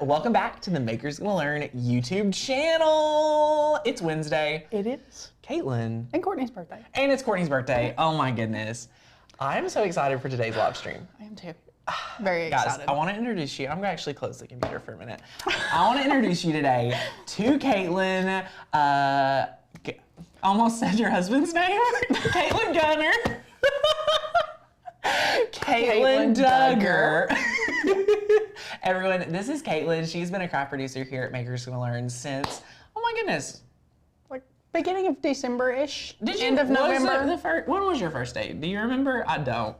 welcome back to the Makers Gonna Learn YouTube channel. It's Wednesday. It is. Caitlin. And Courtney's birthday. And it's Courtney's birthday. Oh my goodness. I'm so excited for today's live stream. I am too. Very Guys, excited. I want to introduce you. I'm gonna actually close the computer for a minute. I want to introduce you today to Caitlin. Almost said your husband's name. Caitlin Gunner. Caitlin Duggar. Everyone, this is Caitlin. She's been a craft producer here at Makers Gonna Learn since, oh my goodness. Like beginning of December-ish. End of November? When was your first day? Do you remember? I don't.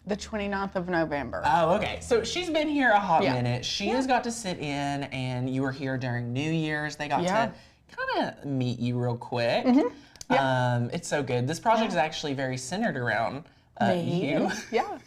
The 29th of November. Oh, okay. So she's been here a hot minute. She has got to sit in, and you were here during New Year's. They got to kind of meet you real quick. It's so good. This project is actually very centered around you. Yeah.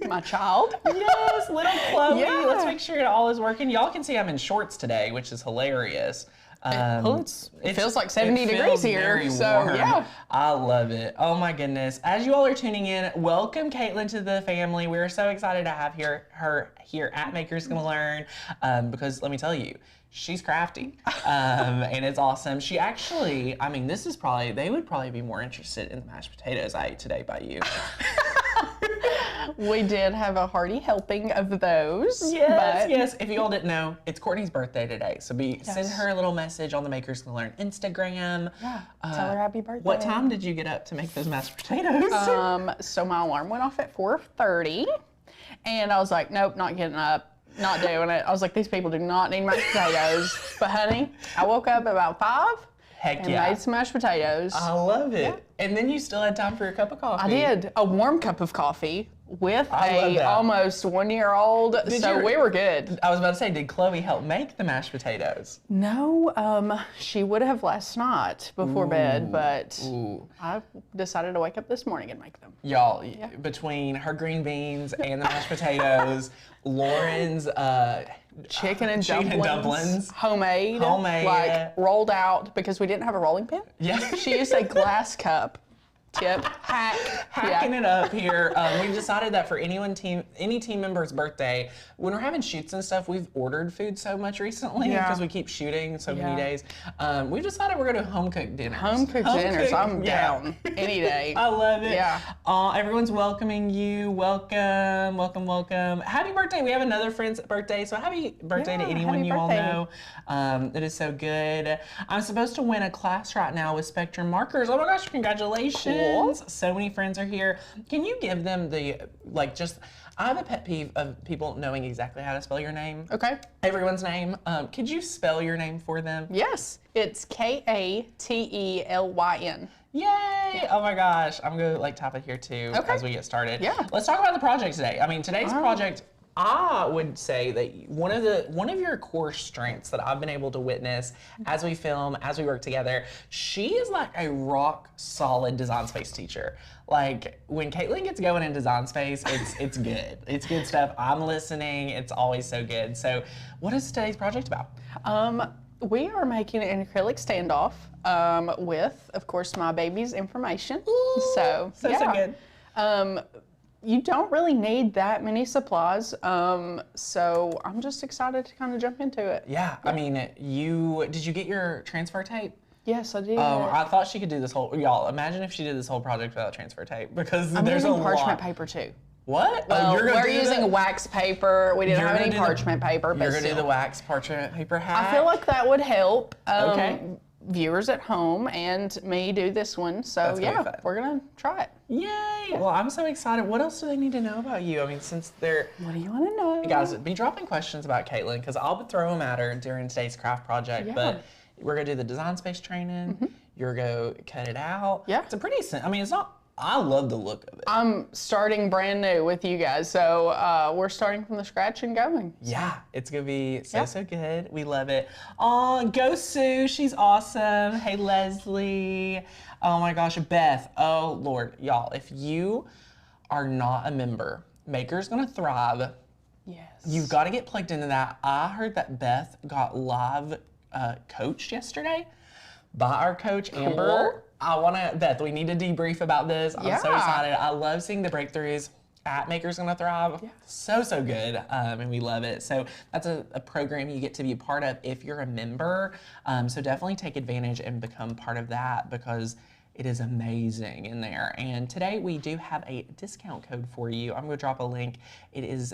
My child. Yes, little Chloe. Let's make sure it all is working. Y'all can see I'm in shorts today, which is hilarious. It feels like 70 degrees here. Very so warm. yeah. I love it. Oh my goodness. As you all are tuning in, welcome Caitlin to the family. We're so excited to have her here at Makers Gonna Learn because let me tell you, she's crafty and it's awesome. She actually, I mean, they would probably be more interested in the mashed potatoes I ate today by you. We did have a hearty helping of those. Yes. If you all didn't know, it's Courtney's birthday today. So send her a little message on the Makers Gonna Learn Instagram. Yeah. Tell her happy birthday. What time did you get up to make those mashed potatoes? So my alarm went off at 4:30, and I was like, nope, not getting up. Not doing it. I was like, these people do not need mashed potatoes. But honey, I woke up about 5 and made some mashed potatoes. I love it. Yeah. And then you still had time for your cup of coffee. I did. A warm cup of coffee with a almost 1-year-old. We were good. I was about to say, did Chloe help make the mashed potatoes? No, she would have last night before bed, but I decided to wake up this morning and make them. Y'all, between her green beans and the mashed potatoes, Lauren's chicken and dumplings. Homemade. Like rolled out because we didn't have a rolling pin. Yeah. She used a glass cup. Hacking it up here. We've decided that for any team member's birthday, when we're having shoots and stuff, we've ordered food so much recently because we keep shooting so many days. We've decided we're going to home cook dinners. Home cooked dinners. I'm down any day. I love it. Yeah. Everyone's welcoming you. Welcome. Happy birthday. We have another friend's birthday, so happy birthday to anyone you all know. It is so good. I'm supposed to win a class right now with Spectrum markers. Oh my gosh, congratulations. Cool. So many friends are here. Can you give them the, I have a pet peeve of people knowing exactly how to spell your name. Okay. Everyone's name. Could you spell your name for them? Yes. It's Katelyn. Yay! Yeah. Oh my gosh. I'm going to type it here too as we get started. Yeah. Let's talk about the project today. I mean, today's project, I would say that one of your core strengths that I've been able to witness as we film, as we work together, she is like a rock solid design space teacher. Like when Caitlin gets going in design space, it's good. It's good stuff. I'm listening. It's always so good. So what is today's project about? We are making an acrylic standoff with, of course, my baby's information. Ooh, so good. You don't really need that many supplies, so I'm just excited to kind of jump into it. Yeah, I mean, did you get your transfer tape? Yes, I did. I thought she could do this y'all, imagine if she did this whole project without transfer tape, because there's a lot. I'm using parchment paper too. What? Well, we're using wax paper. We didn't have any parchment paper. You're going to do the wax parchment paper hack? I feel like that would help. Viewers at home and me do this one. So we're gonna try it. Yay! Yeah. Well, I'm so excited. What else do they need to know about you? I mean, since they're... What do you want to know? Guys, be dropping questions about Caitlin because I'll throw them at her during today's craft project. But we're gonna do the design space training. You're gonna cut it out. Yeah. It's a pretty... I mean, it's not... I love the look of it. I'm starting brand new with you guys, so we're starting from the scratch and going. Yeah, it's gonna be so good. We love it. Aw, go Sue, she's awesome. Hey Leslie. Oh my gosh, Beth. Oh Lord, y'all, if you are not a member, Makers Gonna Thrive. Yes. You've got to get plugged into that. I heard that Beth got live coached yesterday by our coach, Amber. Beth, we need to debrief about this. I'm so excited. I love seeing the breakthroughs Maker's Gonna Thrive. Yeah. So good, and we love it. So that's a program you get to be a part of if you're a member. So definitely take advantage and become part of that because it is amazing in there. And today we do have a discount code for you. I'm gonna drop a link. It is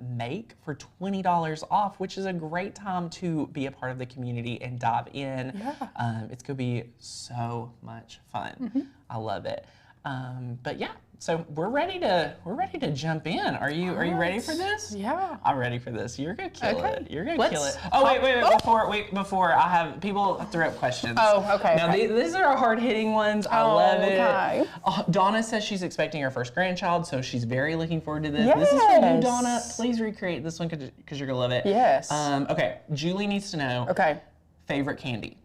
MAKE for $20 off, which is a great time to be a part of the community and dive in. Yeah. It's gonna be so much fun. I love it. But yeah, so we're ready to jump in. Are you ready for this? Yeah. I'm ready for this. You're gonna kill it. You're gonna kill it. Oh wait, before I have people threw up questions. Oh, okay. Now these are hard hitting ones. I love it. Donna says she's expecting her first grandchild, so she's very looking forward to this. Yes. This is for you, Donna. Please recreate this one because you're gonna love it. Yes. Okay. Julie needs to know. Okay. Favorite candy.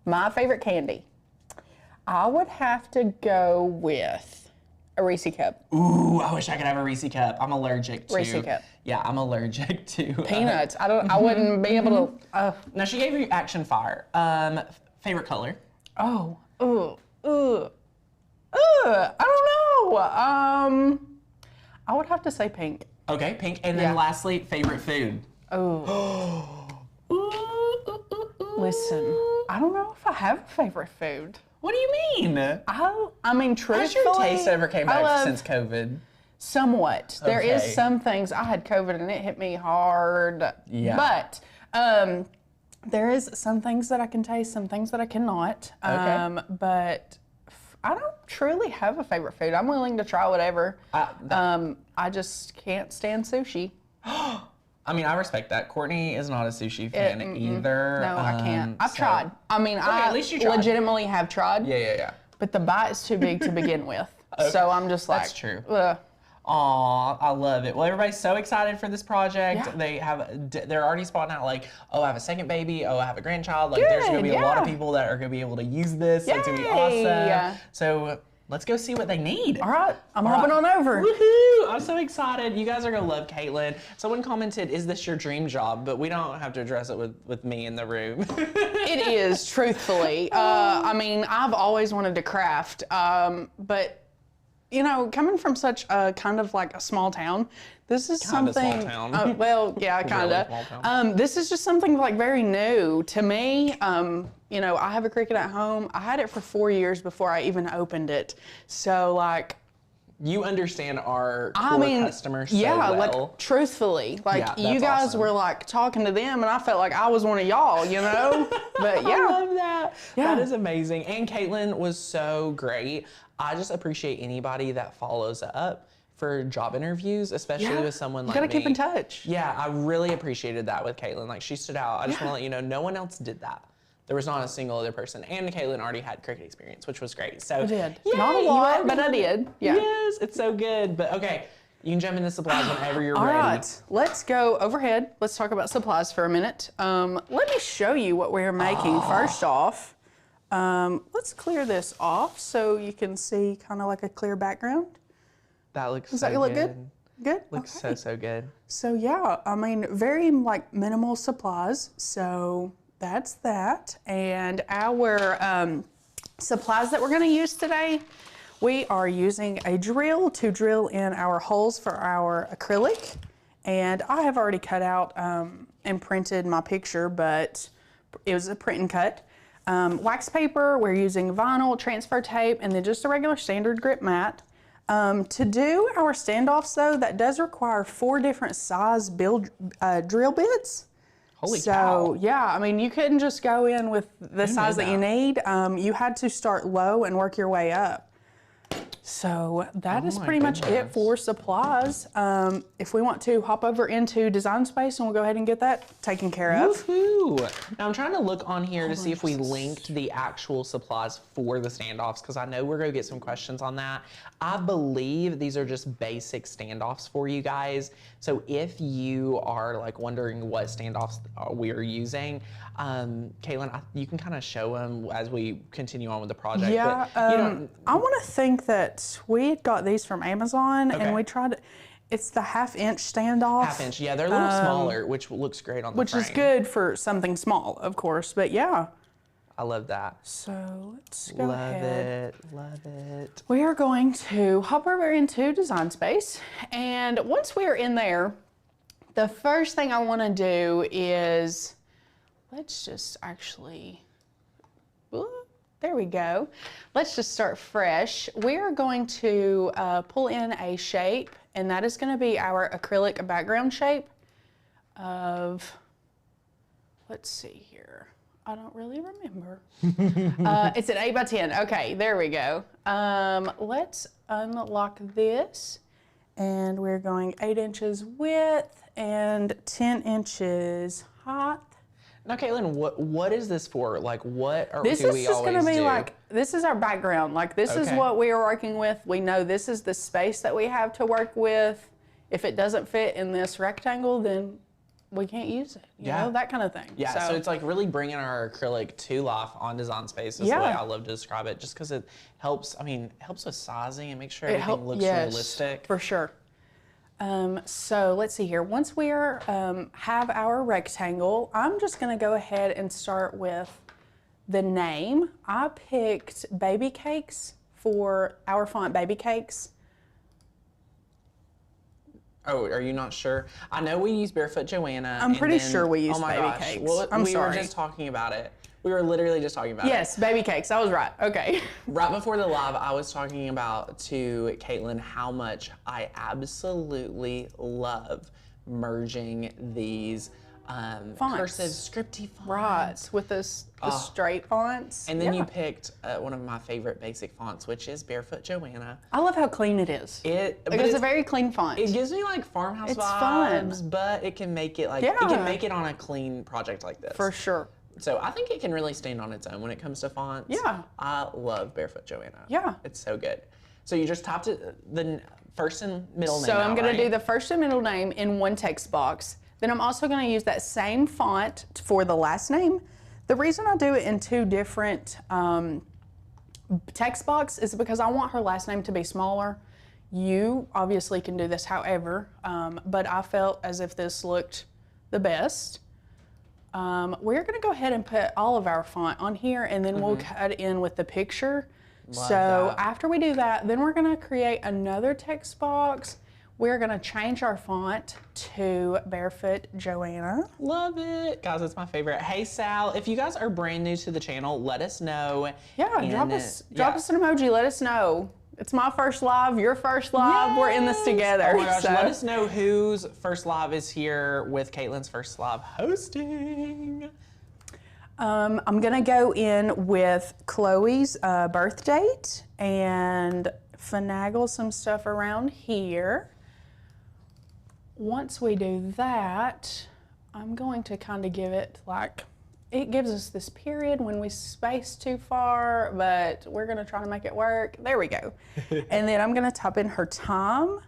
My favorite candy. I would have to go with a Reese cup. Ooh, I wish I could have a Reese cup. I'm allergic to Reese cup. Yeah, I'm allergic to peanuts. I wouldn't be able to. Now she gave you action fire. Favorite color? I don't know. I would have to say pink. Okay, pink. And then lastly, favorite food. Listen, I don't know if I have a favorite food. What do you mean? I mean, truthfully, has your taste ever came back since COVID? Somewhat. There is Okay. some things. I had COVID and it hit me hard. Yeah. But there is some things that I can taste, some things that I cannot. Okay. But I don't truly have a favorite food. I'm willing to try whatever. I just can't stand sushi. I mean, I respect that. Courtney is not a sushi fan either. No, I can't. I've tried. I mean, at least you tried. legitimately have tried. Yeah. But the bite's too big to begin with. So I'm just like, That's true. Ugh. Aw, I love it. Well, everybody's so excited for this project. Yeah. They're already spotting out like, oh, I have a second baby. Oh, I have a grandchild. Like, there's gonna be a lot of people that are gonna be able to use this. It's gonna be awesome. So let's go see what they need. All right, I'm hopping on over. Woohoo! I'm so excited. You guys are gonna love Caitlin. Someone commented, "Is this your dream job?" But we don't have to address it with me in the room. It is, truthfully. I mean, I've always wanted to craft, but you know, coming from such a kind of like a small town, this is Kinda something. small town. Well, yeah, kind Really of. small town. This is just something like very new to me. You know, I have a Cricut at home. I had it for 4 years before I even opened it. So like, you understand our core customers so yeah, well. like truthfully, like Yeah, you that's guys awesome. were like talking to them, and I felt like I was one of y'all, you know. But yeah, I love that. Yeah. That is amazing. And Caitlin was so great. I just appreciate anybody that follows up for job interviews, especially with someone like me. You gotta keep in touch. Yeah, I really appreciated that with Caitlin. Like, she stood out. I just want to let you know, no one else did that. There was not a single other person. And Caitlin already had Cricut experience, which was great. So I did. Yay, Not a you lot, are but I did. Yeah. Yes, it's so good. But okay, you can jump into supplies whenever you're All ready. right, let's go overhead. Let's talk about supplies for a minute. Let me show you what we're making first off. Let's clear this off so you can see kind of like a clear background. That looks Does so that look good? Good? Looks Okay. so good. So yeah, I mean, very like minimal supplies. So that's that. And our supplies that we're gonna use today, we are using a drill to drill in our holes for our acrylic. And I have already cut out and printed my picture, but it was a print and cut. Wax paper, we're using vinyl, transfer tape, and then just a regular standard grip mat. To do our standoffs though, that does require 4 different size drill bits. Holy cow. So yeah, I mean, you couldn't just go in with the size that you need. You had to start low and work your way up. So that is my pretty much it goodness. for supplies. If we want to hop over into design space, and we'll go ahead and get that taken care of. Woohoo! Now I'm trying to look on here to see if we linked the actual supplies for the standoffs, because I know we're gonna get some questions on that. I believe these are just basic standoffs for you guys. So if you are like wondering what standoffs we're using, Caitlin, you can kind of show them as we continue on with the project. Yeah, but, you know, I want to think that we got these from Amazon, Okay. and we tried. It's the 1/2 inch standoff. 1/2 inch, yeah, they're a little smaller, which looks great on the Which frame. is good for something small, of course. But yeah, I love that. So let's go ahead. Love it. We are going to hop over into Design Space. And once we're in there, the first thing I want to do is, let's just actually, there we go. Let's just start fresh. We are going to pull in a shape, and that is going to be our acrylic background shape of, let's see here. I don't really remember. It's an 8 by 10. Okay, there we go. Let's unlock this, and we're going 8 inches width and 10 inches height. Now, Caitlin, what is this for? Like, what are this do is we just always going to be do? like, this is our background. Like, this is what we are working with. We know this is the space that we have to work with. If it doesn't fit in this rectangle, then we can't use it. You know, that kind of thing. Yeah, so it's like really bringing our acrylic to life on Design Space is the way I love to describe it, just because it helps, helps with sizing and make sure everything looks realistic. For sure. So let's see here. Once we are, have our rectangle, I'm just going to go ahead and start with the name. I picked Baby Cakes for our font, Baby Cakes. Oh, are you not sure? I know we use Barefoot Joanna. I'm pretty sure we use Baby Cakes. Well, I'm we sorry. were just talking about it. We were literally just talking about it. Yes, Baby Cakes. I was right. Okay. Right before the live, I was talking about to Caitlin how much I absolutely love merging these cursive, scripty fonts. Right, with the straight fonts. And then you picked one of my favorite basic fonts, which is Barefoot Joanna. I love how clean it is. It's a very clean font. It gives me like farmhouse vibes, fun. but it can make it like it can make it on a clean project like this. For sure. So I think it can really stand on its own when it comes to fonts. Yeah. I love Barefoot Joanna. Yeah. It's so good. So you just typed the first and middle name. So I'm going to do the first and middle name in one text box. Then I'm also going to use that same font for the last name. The reason I do it in 2 different text boxes is because I want her last name to be smaller. You obviously can do this however, but I felt as if this looked the best. We're going to go ahead and put all of our font on here, and then we'll cut in with the picture. So after we do that, then we're going to create another text box. We're going to change our font to Barefoot Joanna. Love it. Guys, it's my favorite. Hey, Sal, if you guys are brand new to the channel, let us know. Yeah, drop us an emoji. Let us know. It's my first live, your first live. Yes. We're in this together. Oh my gosh, let us know whose first live is here with Caitlin's first live hosting. I'm going to go in with Chloe's birth date and finagle some stuff around here. Once we do that, I'm going to kind of give it like, it gives us this period when we space too far, but we're going to try to make it work. There we go. And then I'm going to type in her time,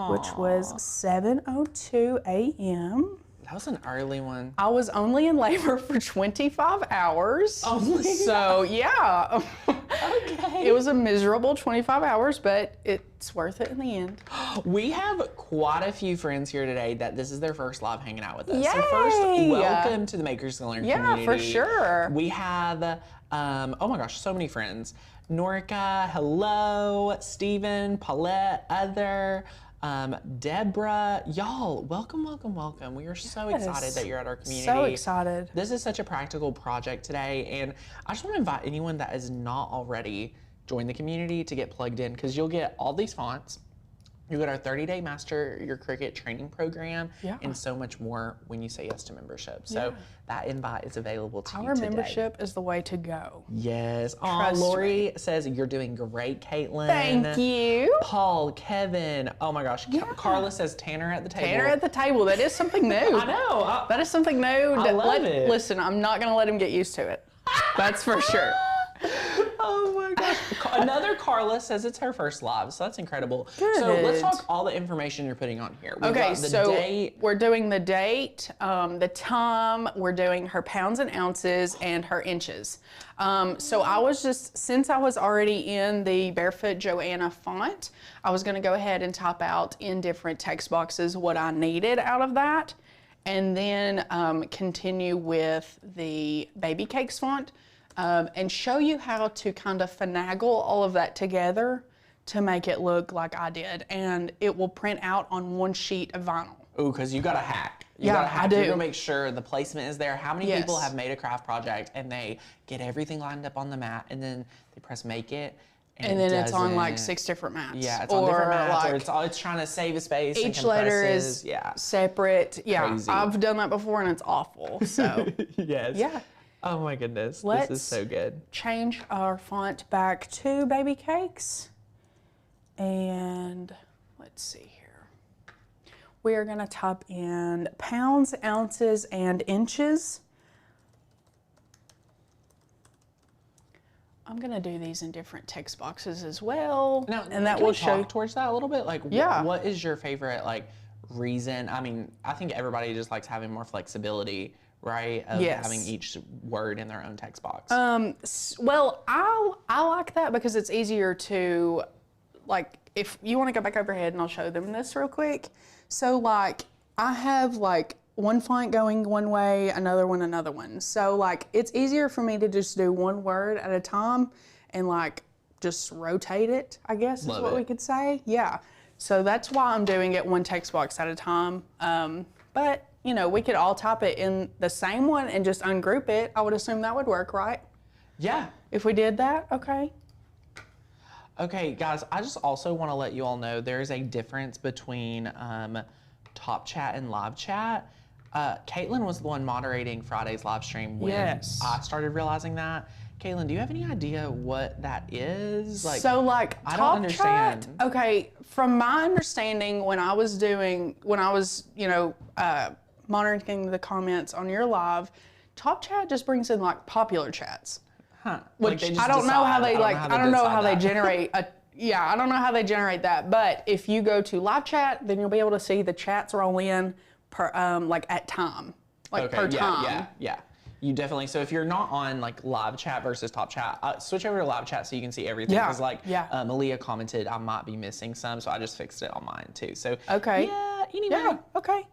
which was 7:02 a.m. That was an early one. I was only in labor for 25 hours. So yeah. Okay. It was a miserable 25 hours, but it's worth it in the end. We have quite a few friends here today that this is their first live hanging out with us. Yay! So first, welcome to the Makers Learn community. Yeah, for sure. We have, oh my gosh, so many friends. Norica, hello, Stephen, Paulette, Other, Deborah, y'all, welcome. We are so excited that you're at our community. So excited. This is such a practical project today, and I just want to invite anyone that is not already joined the community to get plugged in, because you'll get all these fonts. You get our 30-day Master Your Cricut training program, and so much more when you say yes to membership. So that invite is available to you today. Our membership is the way to go. Yes. Oh, Lori says you're doing great, Caitlin. Thank you. Paul, Kevin. Oh my gosh. Carla says Tanner at the table. Tanner at the table. That is something new. I know. That is something new. I love it. Listen, I'm not going to let him get used to it. That's for sure. Oh my gosh. Another Carla says it's her first live, so that's incredible. Good. So let's talk all the information you're putting on here. We're doing the date, the time, we're doing her pounds and ounces, and her inches. So I was just, since I was already in the Barefoot Joanna font, I was going to go ahead and type out in different text boxes what I needed out of that, and then continue with the Baby Cakes font. and show you how to kind of finagle all of that together to make it look like I did. And it will print out on one sheet of vinyl. Ooh, because you got a hack. You Yeah, got a hack. I do. You're gonna make sure the placement is there. How many Yes. people have made a craft project and they get everything lined up on the mat and then they press make it And then it's on like 6 different mats. Yeah, it's on different mats, like, or it's trying to save a space. each and letter compresses. is separate. Yeah, Crazy. I've done that before and it's awful. So Yes. yeah. Oh my goodness, Let's this is so good. change our font back to Baby Cakes. And let's see here. We are going to type in pounds, ounces, and inches. I'm going to do these in different text boxes as well. Now, and that can will we show talk towards that a little bit. Like, Yeah. what is your favorite like reason? I mean, I think everybody just likes having more flexibility, right? Of Yes. having each word in their own text box. Well, I like that because it's easier to, like, if you want to go back overhead and I'll show them this real quick. So, like, I have, like, one font going one way, another one. So, like, it's easier for me to just do one word at a time and, like, just rotate it, I guess is what we could say. Yeah. So that's why I'm doing it one text box at a time. But, you know, we could all type it in the same one and just ungroup it. I would assume that would work, right? Yeah. If we did that, okay. Okay, guys, I just also want to let you all know there's a difference between Top Chat and Live Chat. Caitlin was the one moderating Friday's live stream when Yes. I started realizing that. Caitlin, do you have any idea what that is? Like, So, like, I don't Top understand. Chat, okay, from my understanding, when I was, you know, monitoring the comments on your live, Top Chat just brings in, like, popular chats. Huh. Which Like, they I just don't know how decide. they, like, I don't know how they decide that. generate I don't know how they generate that. But if you go to live chat, then you'll be able to see the chats roll in per, like, at time, like, per time. Yeah. You definitely, so if you're not on like live chat versus top chat, switch over to live chat so you can see everything. Yeah, Because like yeah. Aaliyah commented, I might be missing some, so I just fixed it on mine too. So Okay. yeah, anyway. Yeah, okay.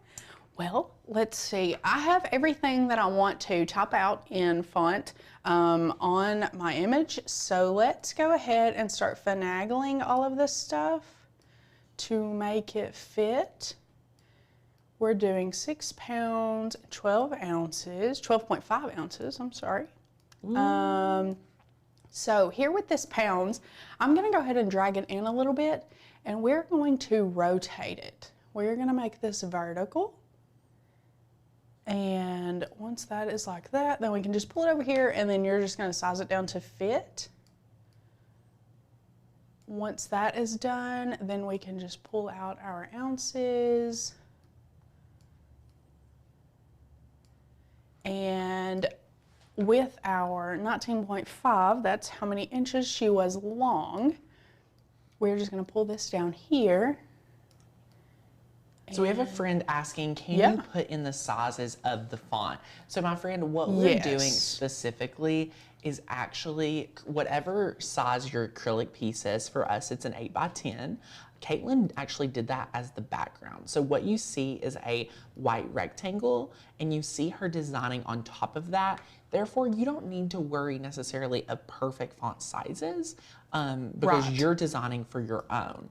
Well, let's see. I have everything that I want to type out in font on my image. So let's go ahead and start finagling all of this stuff to make it fit. We're doing 6 pounds, 12 ounces, 12.5 ounces, I'm sorry. So here with this pounds, I'm gonna go ahead and drag it in a little bit and we're going to rotate it. We're gonna make this vertical. And once that is like that, then we can just pull it over here and then you're just gonna size it down to fit. Once that is done, then we can just pull out our ounces. And with our 19.5, that's how many inches she was long. We're just gonna pull this down here. So we have a friend asking, can you put in the sizes of the font? So my friend, what we're doing specifically is actually whatever size your acrylic piece is. For us, it's an 8x10. Caitlin actually did that as the background. So what you see is a white rectangle and you see her designing on top of that. Therefore, you don't need to worry necessarily of perfect font sizes because you're designing for your own.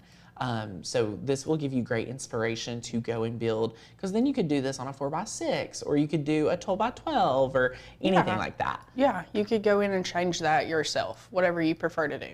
So this will give you great inspiration to go and build, because then you could do this on a 4x6 or you could do a 12x12 or anything like that. Yeah, you could go in and change that yourself, whatever you prefer to do.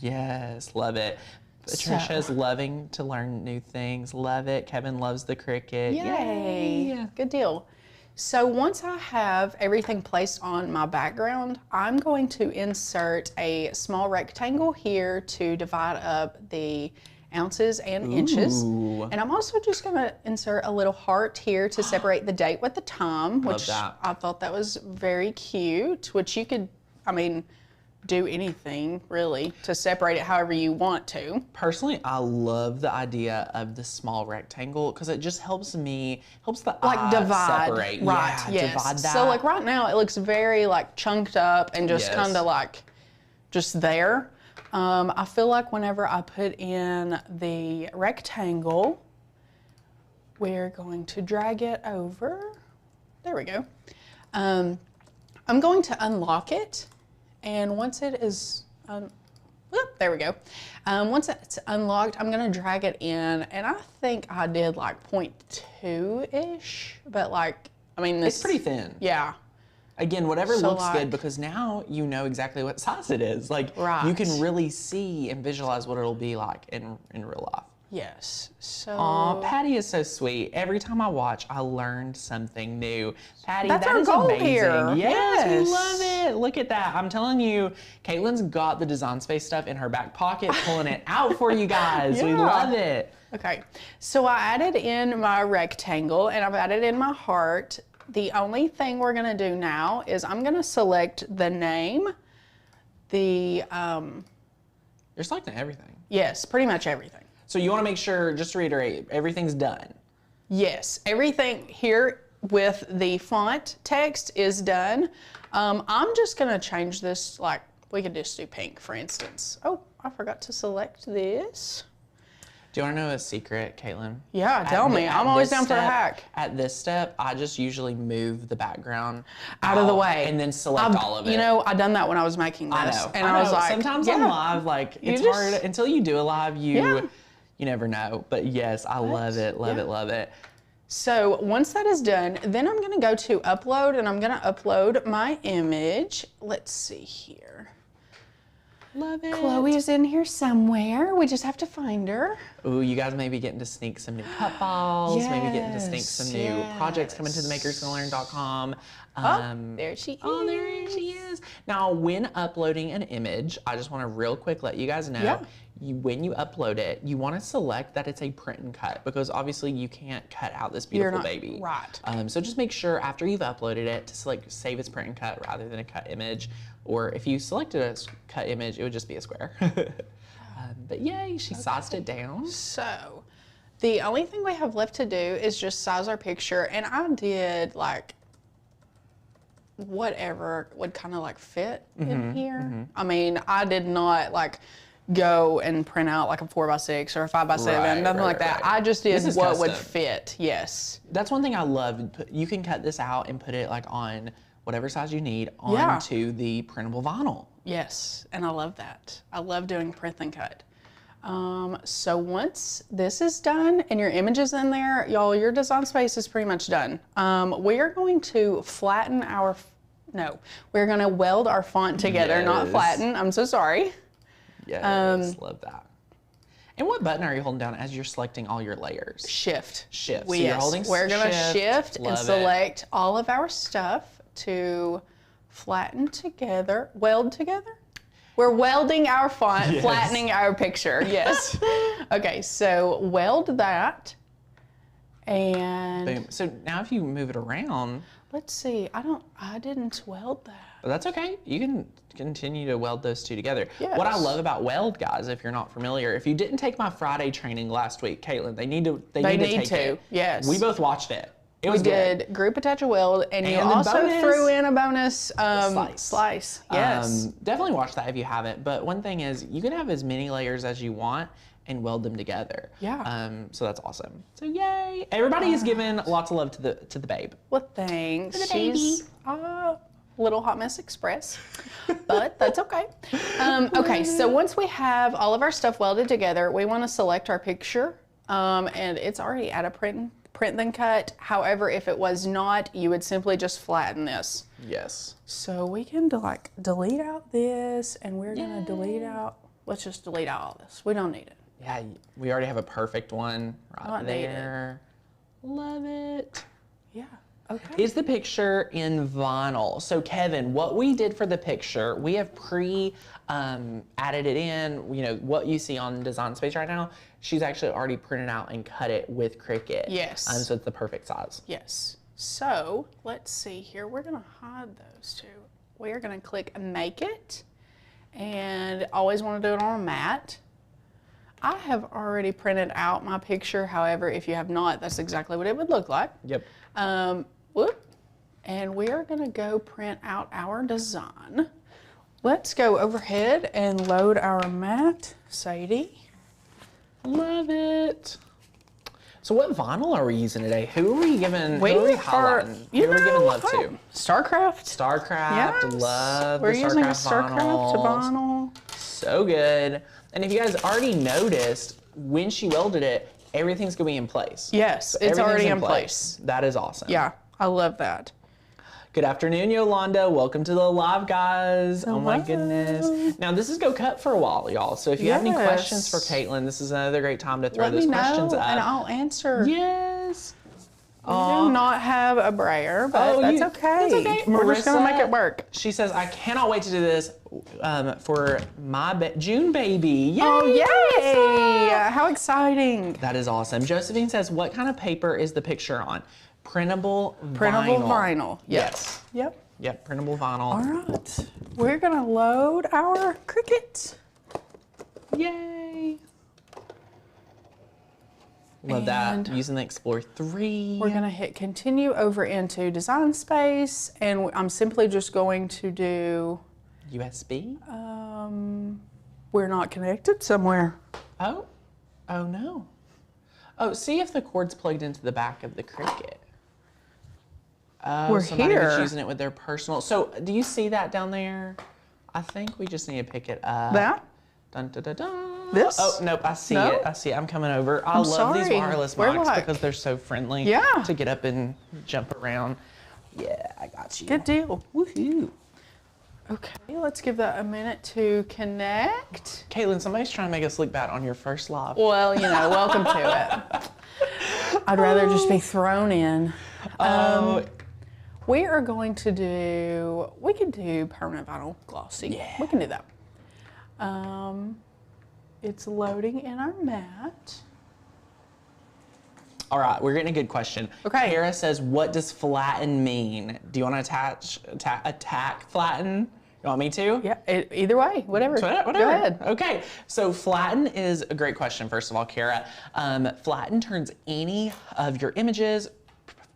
Yes, love it. Patricia's loving to learn new things. Love it. Kevin loves the Cricut. Yay. Good deal. So once I have everything placed on my background, I'm going to insert a small rectangle here to divide up the ounces and inches. And I'm also just gonna insert a little heart here to separate the date with the time, which I thought that was very cute, which you could, I mean, do anything really to separate it however you want to. Personally, I love the idea of the small rectangle because it just helps the like eye divide, separate. right? Yeah, Yes. divide that. So like right now it looks very like chunked up and just kind of like just there. I feel like whenever I put in the rectangle, we're going to drag it over. There we go. I'm going to unlock it And once it is, there we go. Once it's unlocked, I'm gonna drag it in, and I think I did like 0.2-ish, but like, I mean, this. It's pretty thin. Yeah. Again, whatever So looks like, good, because now you know exactly what size it is. Like, you can really see and visualize what it'll be like in real life. Yes. So. Aw, Patty is so sweet. Every time I watch, I learned something new. Patty, That's that our is goal amazing. here. Yes, we love it. Look at that. I'm telling you, Caitlin's got the Design Space stuff in her back pocket, pulling it out for you guys. We Yeah. love it. Okay. So I added in my rectangle, and I've added in my heart. The only thing we're gonna do now is I'm gonna select the name, You're selecting everything. yes, pretty much everything. So you want to make sure, just to reiterate, everything's done. Yes, everything here with the font text is done. I'm just gonna change this, like, we could just do pink, for instance. Oh, I forgot to select this. Do you want to know a secret, Caitlin? Yeah, tell me. I'm always down for a hack. At this step, I just usually move the background Out of the way. and then select all of it. You know, I done that when I was making this. I know. And I was like, sometimes yeah. on live, like, it's just- hard until you do a live. Yeah. You never know. But yes, I love it, love it, love it. So once that is done, then I'm gonna go to upload, and I'm gonna upload my image. Let's see here. Love it. Chloe is in here somewhere. We just have to find her. Ooh, you guys may be getting to sneak some new cut files, maybe getting to sneak some new Yes, projects coming to the makersgonnalearn.com. There she is. Oh, there she is. Now, when uploading an image, I just want to real quick let you guys know, Yeah. when you upload it, you want to select that it's a print and cut, because obviously you can't cut out this beautiful baby. Right. So just make sure after you've uploaded it to select save as print and cut rather than a cut image. Or if you selected a cut image, it would just be a square. But yay, she sized it down. So the only thing we have left to do is just size our picture, and I did like whatever would kind of like fit in here. I mean, I did not like go and print out like a 4x6 or a 5x7, Right, nothing like that. I just did This is what would custom. fit. Yes. That's one thing I love. You can cut this out and put it like on whatever size you need onto the printable vinyl. Yes, and I love that. I love doing print and cut. So once this is done and your image is in there, y'all, your design space is pretty much done. We are going to flatten our, we're gonna weld our font together, not Yes. flatten. I'm so sorry. Yes, love that. And what button are you holding down as you're selecting all your layers? Shift. Shift. So you're holding We're gonna shift and Love it. select all of our stuff to flatten together, weld together. We're welding our font, Yes. flattening our picture. Yes. Okay, so weld that. And Boom. So now if you move it around, let's see. I didn't weld that. that's okay. You can continue to weld those two together. Yes. What I love about weld, guys, if you're not familiar, if you didn't take my Friday training last week, Caitlin, they need to take it. Yes. We both watched it. It We was good. did group attach a weld, and you And the also bonus, threw in a bonus slice. Yes. Definitely watch that if you haven't. But one thing is, you can have as many layers as you want and weld them together. Yeah. So that's awesome. So yay! Everybody is giving lots of love to the babe. Well, thanks. the baby. She's a little hot mess express, but that's okay. Okay, so once we have all of our stuff welded together, we want to select our picture, and it's already at a print then cut. However, if it was not, you would simply just flatten this. Yes. So we can like delete out this, and we're gonna delete out. Let's just delete out all this. We don't need it. Yeah, we already have a perfect one right Not needed. there. Love it. Yeah. Okay. Is the picture in vinyl? So Kevin, what we did for the picture, we have added it in. You know, what you see on Design Space right now, she's actually already printed out and cut it with Cricut. Yes. So it's the perfect size. Yes. So let's see here. We're gonna hide those two. We're gonna click Make It, and always want to do it on a mat. I have already printed out my picture. However, if you have not, that's exactly what it would look like. Yep. Whoop. And we are gonna go print out our design. Let's go overhead and load our mat, Sadie. Love it. So what vinyl are we using today? Who are we giving? Who are we highlighting? Who are we giving love to? Starcraft. Starcraft. Yes. Love We're the using a Starcraft Starcraft vinyl. So good. And if you guys already noticed, when she welded it, everything's gonna be in place. Yes, So it's already in place. That is awesome. Yeah, I love that. Good afternoon, Yolanda. Welcome to the live, guys. Hello. Oh my goodness. Now this is Go Cut for a while, y'all. So if you have any questions for Caitlin, this is another great time to throw those questions up. And I'll answer. Yes. We do not have a brayer, but that's okay. That's okay. We're just gonna make it work. She says, I cannot wait to do this for my June baby. Yay! Oh, yay! How exciting. That is awesome. Josephine says, what kind of paper is the picture on? Printable vinyl. Yes. Yep. Yep, printable vinyl. All right. We're gonna load our Cricut. Yay. Love that. Using the Explore 3. We're gonna hit continue over into Design Space, and I'm simply just going to do USB? We're not connected somewhere. Oh no. Oh, see if the cord's plugged into the back of the Cricut. Oh, We're somebody here. was using it with their personal. So do you see that down there? I think we just need to pick it up. That? Dun, dun, dun, dun. This? Oh, nope, I see No? it. I see it. I'm coming over. I I'm love these sorry. wireless We're mics like- because they're so friendly Yeah. to get up and jump around. Yeah, I got you. Good deal. Woohoo. Okay, let's give that a minute to connect. Caitlin, somebody's trying to make us look bad on your first live. Well, you know, welcome to it. I'd rather just be thrown in. We are going to do, we could do permanent vinyl glossy. Yeah. We can do that. It's loading in our mat. All right, we're getting a good question. Okay. Kara says, what does flatten mean? Do you want to attack flatten? You want me to? Yeah, either way, whatever. Whatever. Go ahead. Okay, so flatten is a great question, first of all, Kara. Flatten turns any of your images,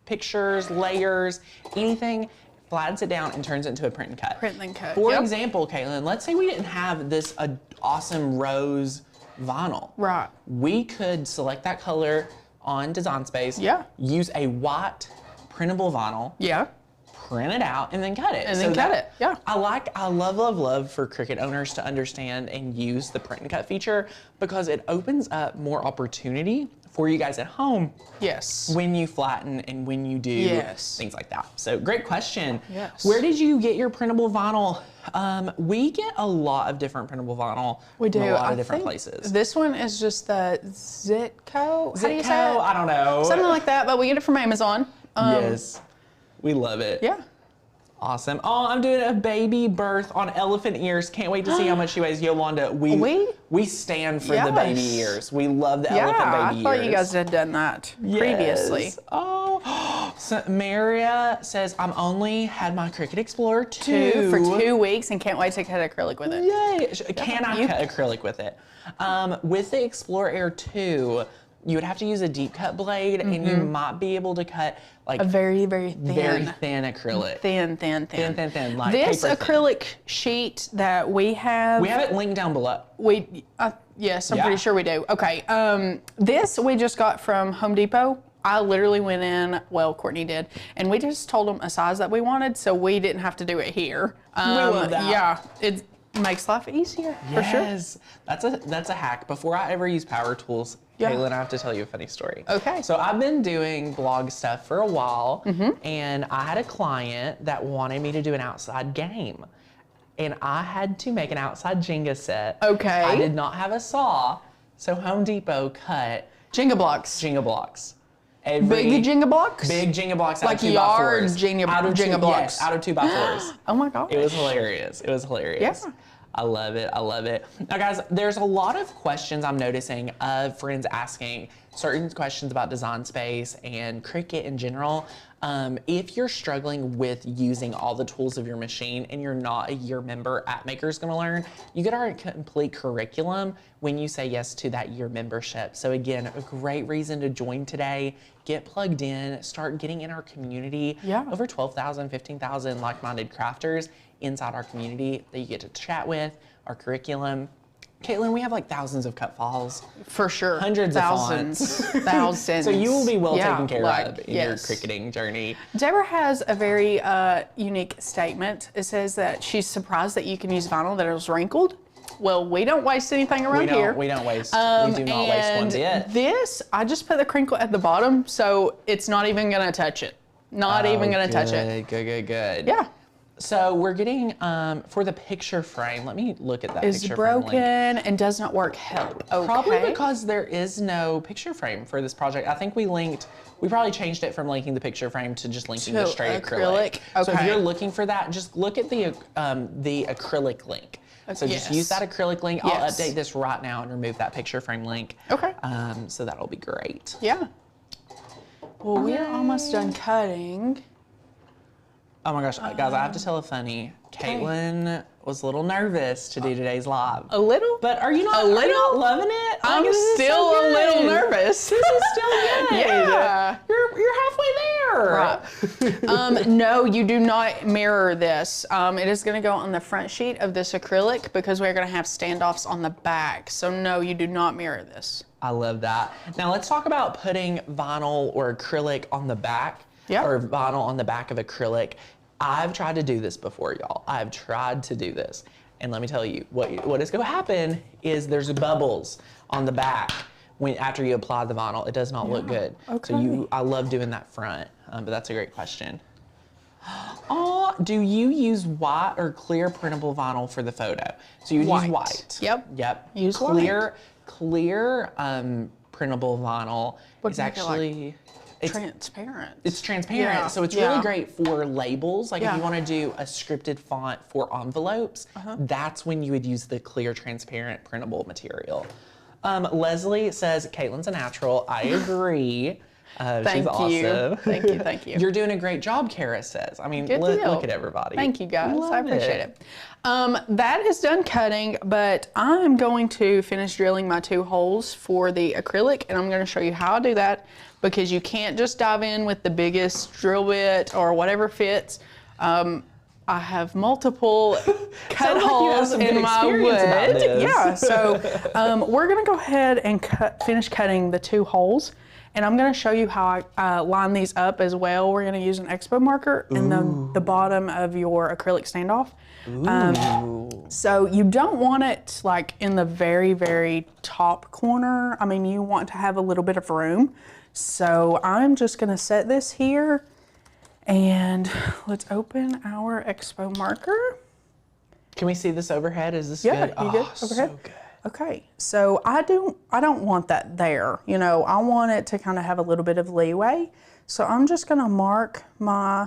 pictures, layers, anything, flattens it down and turns it into a print and cut. Print and cut, For yep. example, Caitlin, let's say we didn't have this awesome rose vinyl. Right. We could select that color on Design Space. Yeah. Use a white printable vinyl. Yeah. Print it out and then cut it. And then cut it, yeah. I love for Cricut owners to understand and use the print and cut feature because it opens up more opportunity for you guys at home. Yes. When you flatten and when you do Yes. things like that. So great question. Yes. Where did you get your printable vinyl? We get a lot of different printable vinyl We do. from a lot I of different think places. This one is just the Zitco. How do you say Zitco? it? I don't know. Something like that, but we get it from Amazon. Yes. We love it. Yeah. Awesome. Oh, I'm doing a baby birth on elephant ears. Can't wait to see how much she weighs. Yolanda, we stand for the baby ears. We love the elephant baby I thought ears. you guys had done that previously. Yes. Oh, so Maria says, I'm only had my Cricut Explorer 2. For 2 weeks and can't wait to cut acrylic with it. Yay. Can I cut acrylic with it? With the Explorer Air 2, you would have to use a deep cut blade and you might be able to cut like A very, very thin acrylic. Thin, Like this paper thin. acrylic sheet that we have. We have it linked down below. Yes, I'm Yeah. pretty sure we do. Okay, this we just got from Home Depot. I literally went in, well, Courtney did, and we just told them a size that we wanted, so we didn't have to do it here. love that. Yeah, it makes life easier, for sure. Yes, that's a hack. Before I ever use power tools, Yeah. Caitlin, I have to tell you a funny story. Okay. So I've been doing blog stuff for a while, and I had a client that wanted me to do an outside game. And I had to make an outside Jenga set. Okay. I did not have a saw, so Home Depot cut Jenga blocks. Jenga blocks. Big Jenga blocks? Big Jenga blocks out Like of 2x4s. yard Jenga blocks. Yes, out of 2x4s. Oh my gosh. It was hilarious. It was hilarious. Yeah. I love it. I love it. Now, guys, there's a lot of questions I'm noticing of friends asking certain questions about Design Space and Cricut in general. If you're struggling with using all the tools of your machine and you're not a year member at Maker's Gonna Learn, you get our complete curriculum when you say yes to that year membership. So again, a great reason to join today. Get plugged in, start getting in our community. Yeah. Over 12,000, 15,000 like-minded crafters inside our community that you get to chat with, our curriculum. Caitlin, we have like thousands of cut files. For sure. Hundreds thousands, of fonts. Thousands. So you will be well Yeah, taken care like, of in yes. your cricketing journey. Deborah has a very unique statement. It says that she's surprised that you can use vinyl that is wrinkled. Well, we don't waste anything around here. We don't waste. We do not waste one bit. This, I just put the crinkle at the bottom, so it's not even gonna touch it. Not even gonna touch it. Good. Yeah. So we're getting, for the picture frame, let me look at that Is picture frame broken link. and does not work. Help. Okay. Probably because there is no picture frame for this project. I think we probably changed it from linking the picture frame to just linking the straight acrylic. So if Okay. you're looking for that, just look at the acrylic link. So just use that acrylic link. I'll update this right now and remove that picture frame link. Okay. So that'll be great. Yeah. Well, we're almost done cutting. Oh my gosh, guys, I have to tell a funny. Caitlin was a little nervous to do today's live. A little? But are you not loving it? I'm still a little nervous. This is still good. Yeah. You're halfway there. Right. No, you do not mirror this. It is going to go on the front sheet of this acrylic because we're going to have standoffs on the back. So no, you do not mirror this. I love that. Now let's talk about putting vinyl or acrylic on the back. Yeah. Or vinyl on the back of acrylic. I've tried to do this before, y'all. I've tried to do this. And let me tell you, what is going to happen is there's bubbles on the back after you apply the vinyl. It does not look good. Okay. So I love doing that front, but that's a great question. Oh, do you use white or clear printable vinyl for the photo? So you use white. Yep. Use clear printable vinyl is actually transparent. It's transparent, Yeah. so it's really great for labels. Like if you want to do a scripted font for envelopes, that's when you would use the clear, transparent, printable material. Leslie says, Caitlin's a natural. I agree. She's awesome. Thank you. You're doing a great job, Kara says. I mean, Good look deal. at everybody. Thank you, guys. I Love appreciate it. That is done cutting, but I'm going to finish drilling my 2 holes for the acrylic, and I'm going to show you how I do that because you can't just dive in with the biggest drill bit or whatever fits. I have multiple cut holes in my wood. Yeah, so we're going to go ahead and finish cutting the 2 holes. And I'm going to show you how I line these up as well. We're going to use an expo marker in the bottom of your acrylic standoff. So you don't want it like in the very, very top corner. I mean, you want to have a little bit of room. So I'm just going to set this here and let's open our expo marker. Can we see this overhead? Is this good? good? You good overhead? So good. Okay, so I don't want that there. You know, I want it to kind of have a little bit of leeway. So I'm just gonna mark my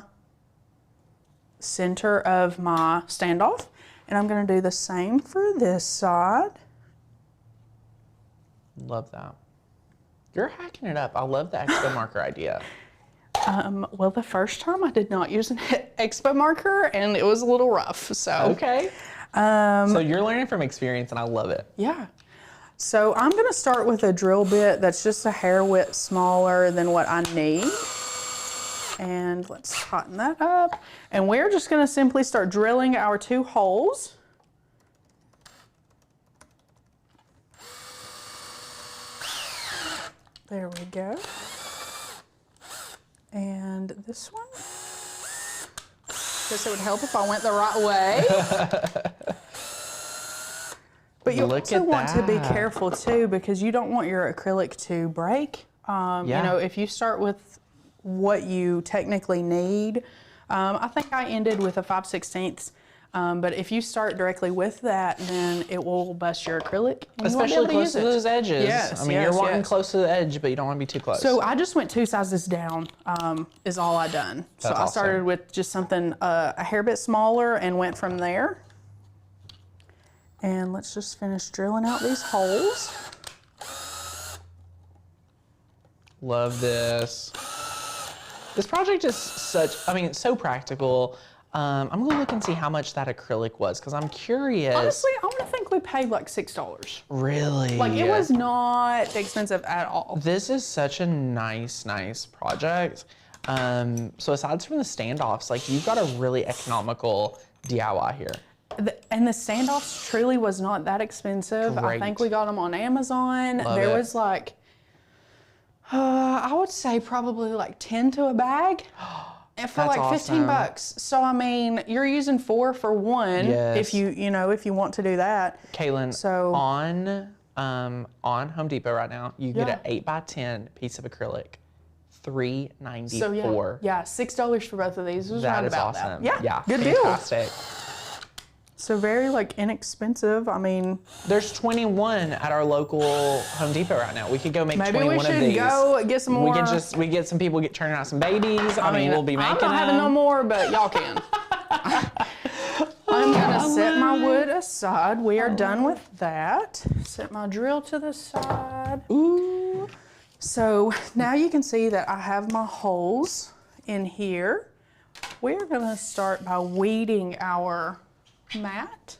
center of my standoff, and I'm gonna do the same for this side. Love that. You're hacking it up. I love the expo marker idea. Well, the first time I did not use an expo marker, and it was a little rough. So okay. So you're learning from experience, and I love it. Yeah. So I'm going to start with a drill bit that's just a hair width smaller than what I need. And let's tighten that up. And we're just going to simply start drilling our 2 holes. There we go. And this one. Guess it would help if I went the right way. But you also want to be careful too because you don't want your acrylic to break. You know, if you start with what you technically need, I think I ended with a 5/16. But if you start directly with that, then it will bust your acrylic. Especially close to those edges. Yes, I mean, you're wanting close to the edge, but you don't want to be too close. So I just went 2 sizes down, is all I done. So I started with just something a hair bit smaller and went from there. And let's just finish drilling out these holes. Love this. This project is so practical. I'm gonna look and see how much that acrylic was because I'm curious. Honestly, I want to think we paid like $6. Really? Like it was not expensive at all. This is such a nice project. So aside from the standoffs, like you've got a really economical DIY here. and the standoffs truly was not that expensive. Great. I think we got them on Amazon. There was like, I would say probably like 10 to a bag. And for like 15 bucks. So, I mean, you're using 4 for one if if you want to do that. Caitlin, so, on Home Depot right now, you get an 8x10 piece of acrylic. $3.94. So yeah, $6 for both of these. Was That right is about awesome. That. Yeah, good fantastic. deal. So very like inexpensive. I mean, there's 21 at our local Home Depot right now. We could go make 21 of these. Maybe we should go get some more. We get some people turning out some babies. I mean, we'll be making them. I'm not having no more, but y'all can. I'm gonna set my wood aside. We are done with that. Set my drill to the side. Ooh. So now you can see that I have my holes in here. We're gonna start by weeding our mat.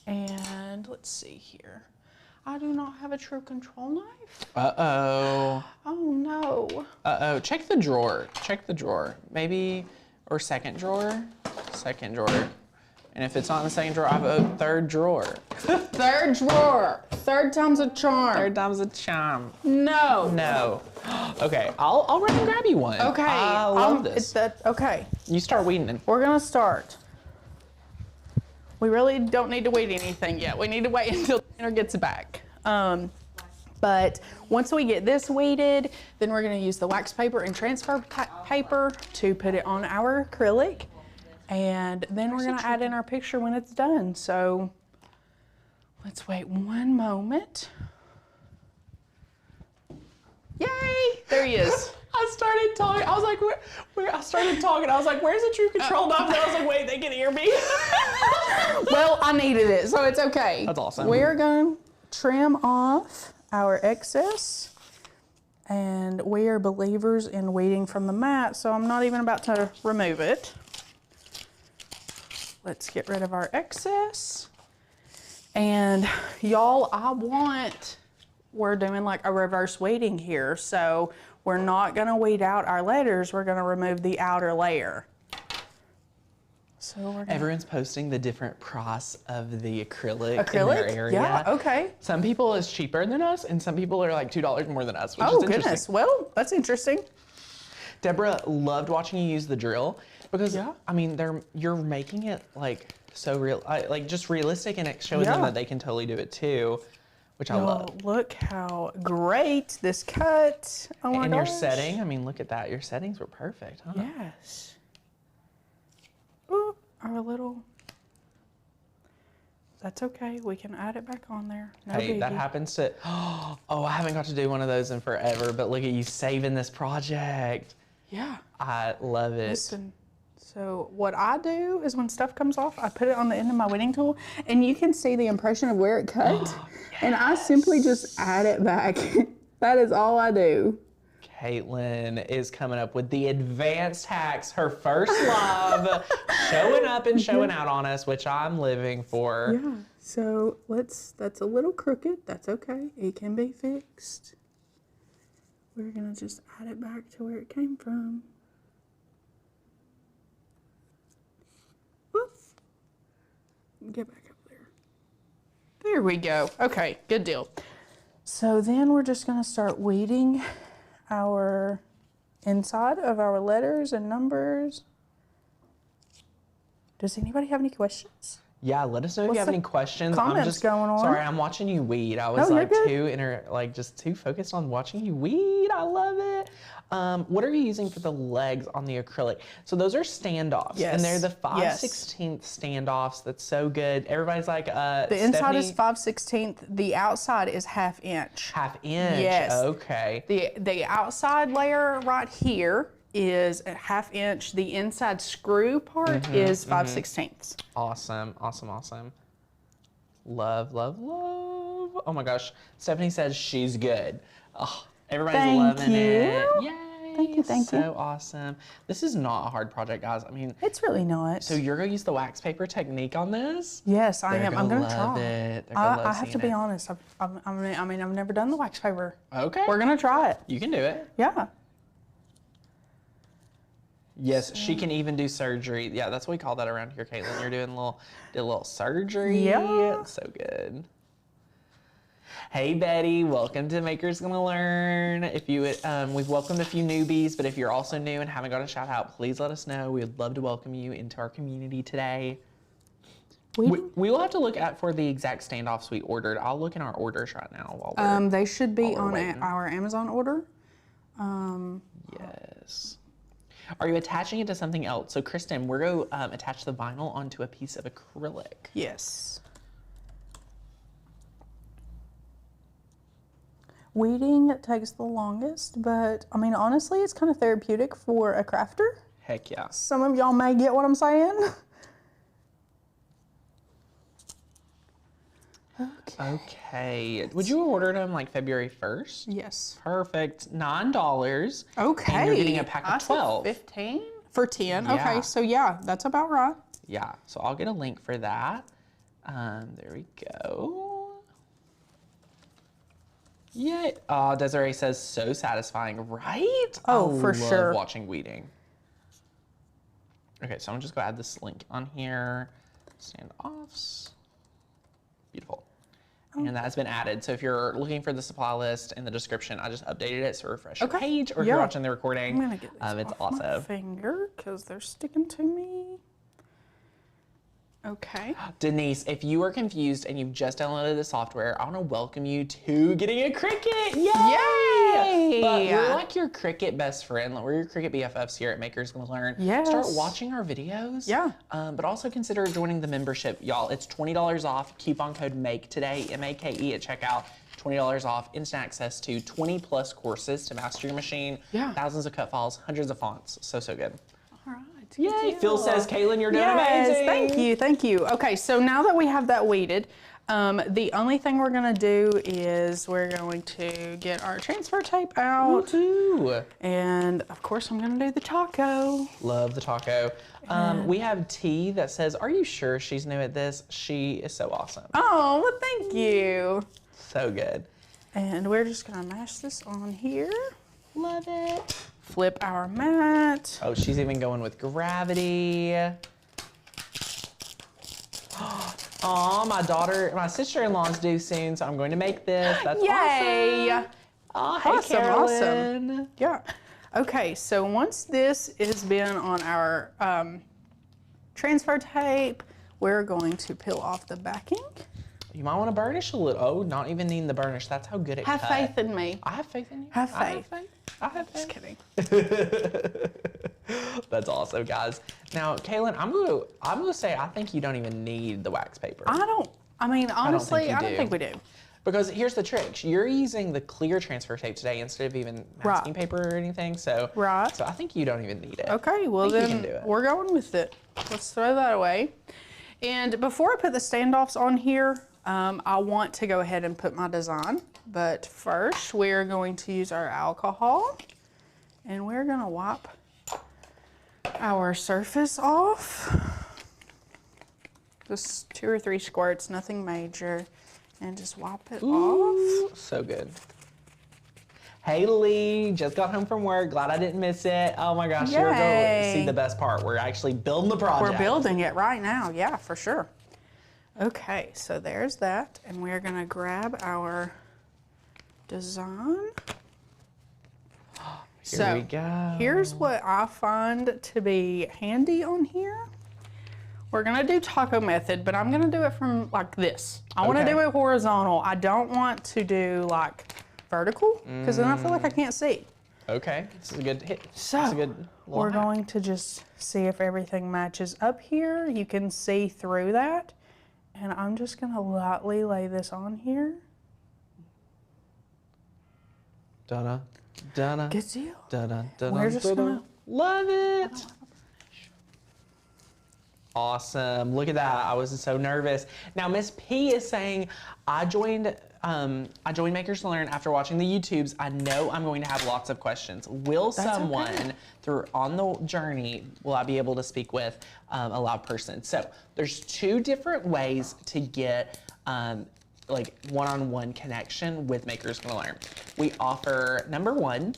And let's see here. I do not have a true control knife. Uh-oh. Oh no. Uh-oh, check the drawer. Check the drawer. Maybe, or second drawer? Second drawer. And if it's not in the second drawer, I have a third drawer. Third drawer. Third time's a charm. Third time's a charm. No. No. Okay, I'll run and grab you one. Okay. I love this. Okay. You start weeding. We're gonna start. We really don't need to weed anything yet. We need to wait until Tanner gets back. But once we get this weeded, then we're gonna use the wax paper and transfer paper to put it on our acrylic. And then we're gonna add in our picture when it's done. So let's wait one moment. Yay, there he is. I started talking. I was like, I started talking. I was like, where's the true control knob? And I was like, wait, they can hear me. Well, I needed it, so it's okay. That's awesome. We're going to trim off our excess. And we are believers in weeding from the mat, so I'm not even about to remove it. Let's get rid of our excess. And y'all, we're doing like a reverse weeding here. So we're not gonna weed out our letters, we're gonna remove the outer layer. So Everyone's posting the different price of the acrylic in their area. Yeah, okay. Some people is cheaper than us, and some people are like $2 more than us, which is interesting. interesting. Oh goodness, well, that's interesting. Deborah loved watching you use the drill because, I mean, you're making it like so real, like just realistic, and it's showing them that they can totally do it too, which I love. Look how great this cut. Oh my gosh. Your setting, I mean, look at that. Your settings were perfect, huh? Yes. Ooh, our little, that's okay. We can add it back on there. No hey, biggie. that happens to, oh, I haven't got to do one of those in forever, but look at you saving this project. Yeah. I love it. Listen, so what I do is when stuff comes off, I put it on the end of my weeding tool, and you can see the impression of where it cut. Yes. And I simply just add it back. That is all I do. Caitlin is coming up with the advanced hacks, her first love, showing up and showing out on us, which I'm living for. Yeah, so that's a little crooked. That's okay. It can be fixed. We're gonna just add it back to where it came from. Whoop. Get back up there. There we go. Okay, good deal. So then we're just gonna start weeding our inside of our letters and numbers. Does anybody have any questions? Yeah, let us know if you have any questions. Comments going on. Sorry, I'm watching you weed. I was just too focused on watching you weed. I love it. What are you using for the legs on the acrylic? So those are standoffs, and they're the 5/16 standoffs. That's so good. Everybody's like, the inside is 5/16. The outside is 1/2 inch. 1/2 inch. Yes. Okay. The outside layer right here is a 1/2 inch. The inside screw part is 5/16. Awesome, awesome, awesome. Love, love, love. Oh my gosh. Stephanie says she's good. Oh, everybody's loving it. Yay. Thank you, thank you. So awesome. This is not a hard project, guys. I mean, it's really not. So you're gonna use the wax paper technique on this? Yes, I am. I'm gonna try. It. I have to be honest. I mean, I've never done the wax paper. Okay. We're gonna try it. You can do it. Yeah. Yes, she can even do surgery. Yeah, that's what we call that around here, Caitlin. You're doing a little surgery. Yeah. So good. Hey Betty, welcome to Makers Gonna Learn. If you, we've welcomed a few newbies, but if you're also new and haven't got a shout out, please let us know. We would love to welcome you into our community today. We will have to look for the exact standoffs we ordered. I'll look in our orders right now while we're they should be on waiting. our Amazon order. Yes. Are you attaching it to something else? So Kristen, we're going to attach the vinyl onto a piece of acrylic. Yes. Weeding takes the longest, but I mean, honestly, it's kind of therapeutic for a crafter. Heck yeah. Some of y'all may get what I'm saying. Okay. Would you order them like February 1st? Yes. Perfect. $9. Okay. And you're getting a pack of 12. 15 for 10. Yeah. Okay, so yeah, that's about right. Yeah. So I'll get a link for that. There we go. Yay. Oh, Desiree says so satisfying, right? Oh, for love sure. Watching weeding. Okay, so I'm just going to add this link on here. Standoffs. Beautiful. And that has been added. So if you're looking for the supply list in the description, I just updated it. So refresh your page, or if you're watching the recording, I'm gonna get these it's off my awesome. finger because they're sticking to me. Okay. Denise, if you are confused and you've just downloaded the software, I want to welcome you to getting a Cricut. Yay! But we're like your Cricut best friend. We're your Cricut BFFs here at Makers Gonna Learn. Yes. Start watching our videos. Yeah. But also consider joining the membership, y'all. It's $20 off. Coupon code MAKE today, M-A-K-E at checkout. $20 off, instant access to 20 plus courses to master your machine. Yeah. Thousands of cut files, hundreds of fonts. So good. All right. Yay! Phil says, Caitlin, you're doing yes, amazing. Thank you, thank you. Okay, so now that we have that weeded, the only thing we're gonna do is we're going to get our transfer tape out. Woohoo! And of course I'm gonna do the taco. Love the taco. We have T that says, are you sure she's new at this? She is so awesome. Oh, well, thank you. So good. And we're just gonna mash this on here. Love it. Flip our mat. Oh, she's even going with gravity. Oh, my sister-in-law's due soon, so I'm going to make this. That's Yay! awesome. Oh, hey, Awesome, Carolyn. awesome. Yeah. Okay, so once this has been on our transfer tape, we're going to peel off the backing. You might want to burnish a little. Oh, not even needing the burnish. That's how good it Have cut. faith in me. I have faith in you. Have faith. I have faith. Just kidding. That's awesome, guys. Now, Kaylin, I'm gonna say I think you don't even need the wax paper. I mean, honestly, I don't do. think we do. Because here's the trick. You're using the clear transfer tape today instead of even masking paper or anything. So, so I think you don't even need it. Okay, well then we're going with it. Let's throw that away. And before I put the standoffs on here, I want to go ahead and put my design. But first, we're going to use our alcohol and we're gonna wipe our surface off. Just 2 or 3 squirts, nothing major. And just wipe it off. So good. Hey Lee, just got home from work. Glad I didn't miss it. Oh my gosh, you're going to see the best part. We're actually building the project. We're building it right now, yeah, for sure. Okay, so there's that. And we're gonna grab our design. Here we go. Here's what I find to be handy on here. We're gonna do taco method, but I'm gonna do it from like this. I wanna do it horizontal. I don't want to do like vertical, because then I feel like I can't see. Okay, this is a good hit. So, we're going to just see if everything matches up here. You can see through that. And I'm just gonna lightly lay this on here. Donna, Donna. Good deal. Donna, Donna. We're just gonna... Love it. Awesome. Look at that. I was so nervous. Now, Miss P is saying, I joined Makers to Learn after watching the YouTubes. I know I'm going to have lots of questions. Will someone on the journey, will I be able to speak with a live person? So there's 2 different ways to get like one-on-one connection with Makers Gonna Learn. We offer, number 1,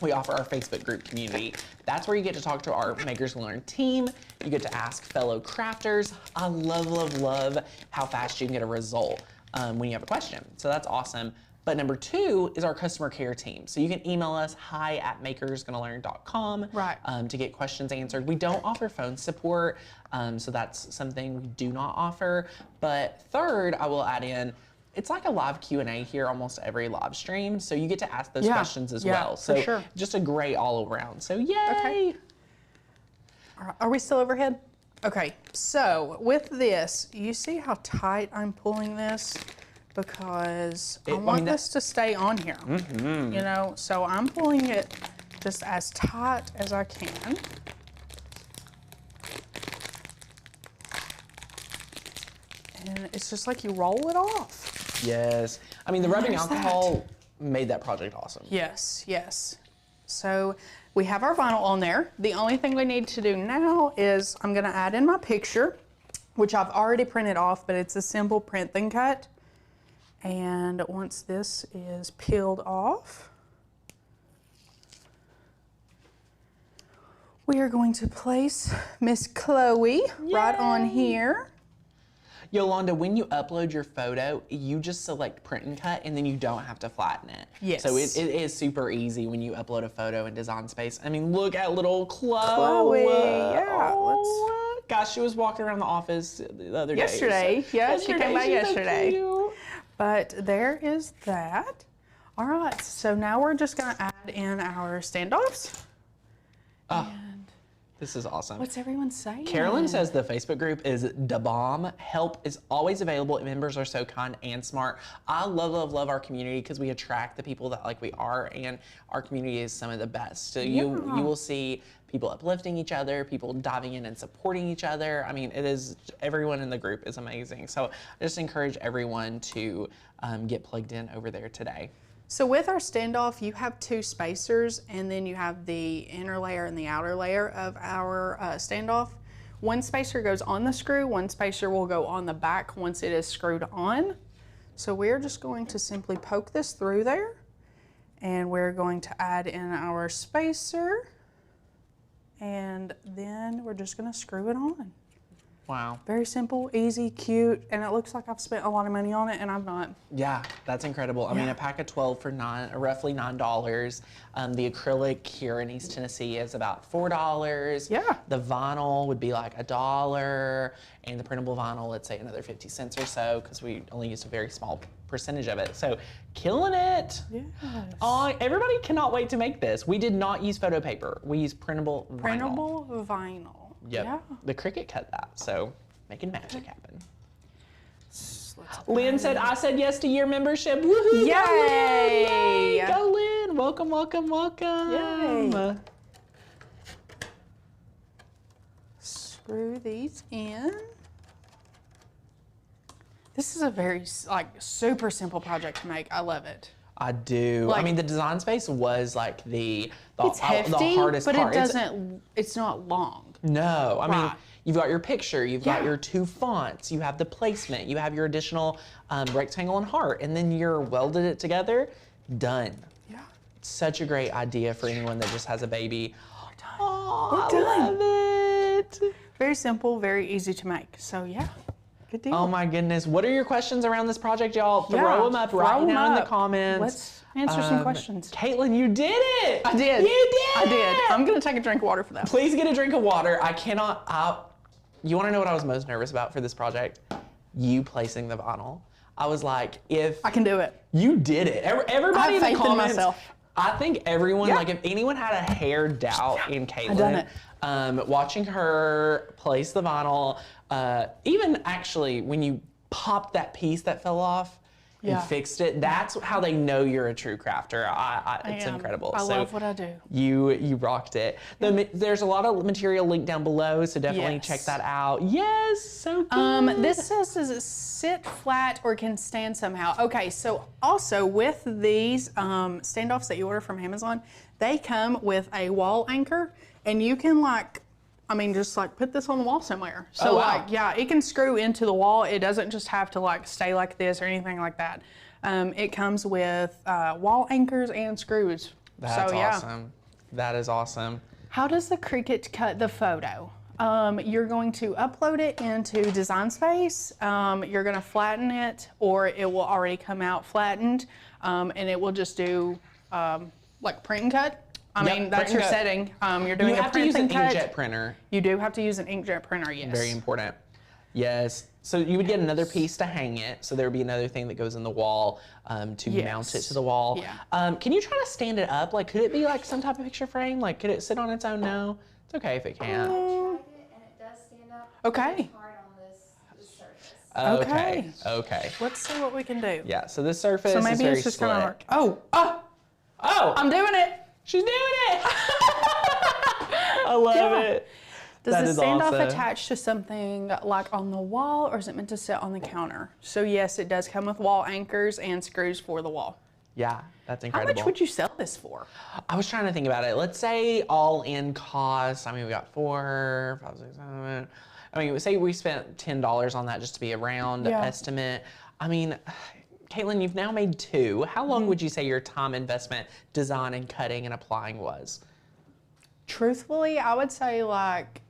we offer our Facebook group community. That's where you get to talk to our Makers Learn team. You get to ask fellow crafters. I love, love, love how fast you can get a result when you have a question. So that's awesome. But number 2 is our customer care team. So you can email us hi@makersgonnalearn.com to get questions answered. We don't offer phone support, so that's something we do not offer. But third, I will add in, it's like a live Q&A here almost every live stream. So you get to ask those questions as well. So sure. Just a great all around. So yay! Okay. Are we still overhead? Okay, so with this, you see how tight I'm pulling this? Because I want this to stay on here, you know? So I'm pulling it just as tight as I can. And it's just like you roll it off. Yes. I mean, the rubbing alcohol made that project awesome. Yes, yes. So we have our vinyl on there. The only thing we need to do now is I'm gonna add in my picture, which I've already printed off, but it's a simple print then cut. And once this is peeled off, we are going to place Miss Chloe right on here. Yolanda, when you upload your photo, you just select print and cut, and then you don't have to flatten it. Yes. So it is super easy when you upload a photo in Design Space. I mean, look at little Chloe. Yeah. Oh, gosh, she was walking around the office the other day. Yesterday. Yeah, she came by yesterday. So but there is that. All right, so now we're just gonna add in our standoffs. And this is awesome. what's everyone saying? Carolyn says the Facebook group is da bomb. Help is always available. Members are so kind and smart. I love, love, love our community because we attract the people that like we are, and our community is some of the best. So you will see people uplifting each other, people diving in and supporting each other. I mean, everyone in the group is amazing. So I just encourage everyone to get plugged in over there today. So with our standoff, you have 2 spacers, and then you have the inner layer and the outer layer of our standoff. One spacer goes on the screw, one spacer will go on the back once it is screwed on. So we're just going to simply poke this through there, and we're going to add in our spacer, and then we're just gonna screw it on. Wow. Very simple, easy, cute, and it looks like I've spent a lot of money on it, and I've not. Yeah, that's incredible. I mean, a pack of 12 for roughly $9. The acrylic here in East Tennessee is about $4. Yeah. The vinyl would be like $1, and the printable vinyl, let's say another 50 cents or so, because we only used a very small percentage of it. So, killing it. Yes. Everybody cannot wait to make this. We did not use photo paper. We used printable vinyl. Printable vinyl. Yep. Yeah. The Cricut cut that, so making magic happen. Lynn said, I said yes to your membership. Woohoo! Yay! Go Lynn! Welcome, welcome, welcome. Yay. Screw these in. This is a very super simple project to make. I love it. I do. I mean, the Design Space was like the hefty, hardest but part. it's not long. No, I mean, Right. you've got your picture, you've got your 2 fonts, you have the placement, you have your additional rectangle and heart, and then you're welded it together, done. Yeah. Such a great idea for anyone that just has a baby. We're done. Oh, We're I done. love it. Very simple, very easy to make. So yeah, good deal. Oh my goodness. What are your questions around this project, y'all? Throw them up right now in the comments. Let's answer some questions. Caitlin, you did it. I did. You did. I did. I'm gonna take a drink of water for that. Please get a drink of water. You wanna know what I was most nervous about for this project? You placing the vinyl. I was like, I can do it. You did it. Everybody I have in the faith in comments. myself. I think everyone, like if anyone had a hair doubt in Caitlin, watching her place the vinyl, even actually when you popped that piece that fell off and fixed it, that's how they know you're a true crafter. It's incredible. I love what I do. You rocked it. There's a lot of material linked down below, so definitely check that out. Yes, so good. This says, does it sit flat or can stand somehow? Okay, so also with these standoffs that you order from Amazon, they come with a wall anchor, and you can just put this on the wall somewhere. So it can screw into the wall. It doesn't just have to stay like this or anything like that. It comes with wall anchors and screws. That's so, yeah. awesome. That is awesome. How does the Cricut cut the photo? You're going to upload it into Design Space. You're going to flatten it, or it will already come out flattened, and it will just do like print and cut. I mean, that's your setting. You're doing you a have print to use and an cut. inkjet printer. You do have to use an inkjet printer, yes. Very important. Yes. So you would get another piece to hang it. So there would be another thing that goes in the wall to mount it to the wall. Yeah. Can you try to stand it up? Like, could it be like some type of picture frame? Like, could it sit on its own? No. It's okay if it can't. And it does stand up. Okay. It's hard on this surface. Okay. Okay. Let's see what we can do. Yeah. So this surface So is maybe very it's just slick. kind of hard. Oh, I'm doing it. She's doing it. I love it. Does That the is standoff awesome. attach to something like on the wall, or is it meant to sit on the counter? So yes, it does come with wall anchors and screws for the wall. Yeah, that's How incredible. much would you sell this for? I was trying to think about it. Let's say all in cost. I mean, we got 4, 5, 6, 7. I mean, say we spent $10 on that just to be a round estimate. I mean, Caitlin, you've now made 2. How long would you say your time investment, design and cutting and applying was? Truthfully, I would say like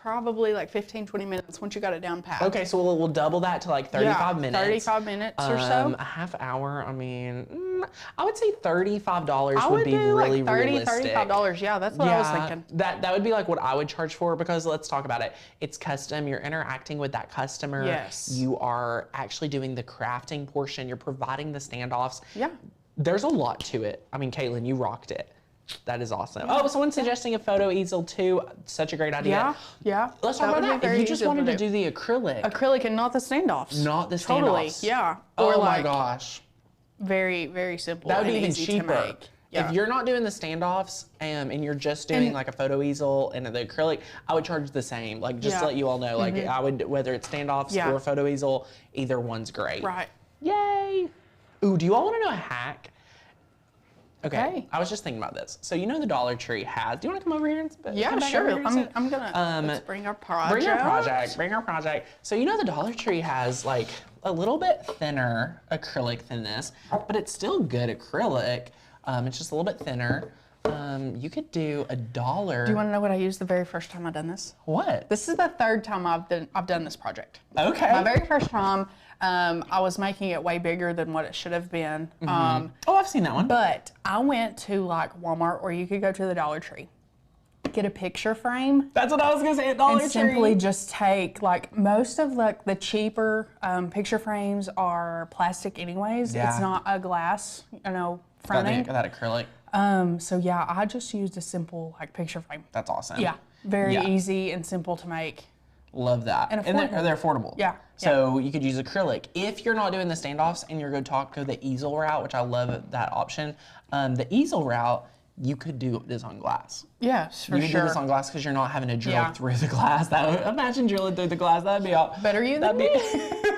probably like 15, 20 minutes once you got it down pat. Okay, so we'll double that to like 35 minutes. 35 minutes or so. A half hour, I mean, I would say $35 I would be do really like $30, realistic. $35. Yeah, that's what I was thinking. That would be like what I would charge for, because let's talk about it. It's custom. You're interacting with that customer. Yes. You are actually doing the crafting portion. You're providing the standoffs. Yeah. There's a lot to it. I mean, Caitlin, you rocked it. That is awesome. Oh, someone's suggesting a photo easel too. Such a great idea. Yeah, yeah. Let's talk about that. If you just wanted to do the acrylic. Acrylic and not the standoffs. Not the Totally, standoffs. yeah. Oh Or my like gosh. very, very simple That would be and even easy cheaper. to make. Yeah. If you're not doing the standoffs and you're just doing like a photo easel and the acrylic, I would charge the same. Like, just to let you all know, like I would, whether it's standoffs or photo easel, either one's great. Right. Yay. Ooh, do you all want to know a hack? Okay. I was just thinking about this. So you know the Dollar Tree has. Do you want to come over here and Yeah, come back sure. over here and sit? I'm gonna let's bring our project. Bring our project. So you know the Dollar Tree has like a little bit thinner acrylic than this, but it's still good acrylic. It's just a little bit thinner. You could do $1. Do you want to know what I used the very first time I done this? What? This is the 3rd time I've done this project. Okay. My very first time, I was making it way bigger than what it should have been. Oh, I've seen that one. But I went to like Walmart, or you could go to the Dollar Tree, get a picture frame. That's what I was gonna say at Dollar Tree. And simply just take, like, most of like the cheaper picture frames are plastic anyways. Yeah. It's not a glass, fronting. That acrylic. So yeah, I just used a simple like picture frame. That's awesome. Yeah, very easy and simple to make. Love that. And they're affordable. Yeah. So you could use acrylic. If you're not doing the standoffs and you're going to go the easel route, which I love that option, the easel route, you could do this on glass. Yes, for You could do this on glass because you're not having to drill through the glass. Imagine drilling through the glass. That'd be all. Better you than me.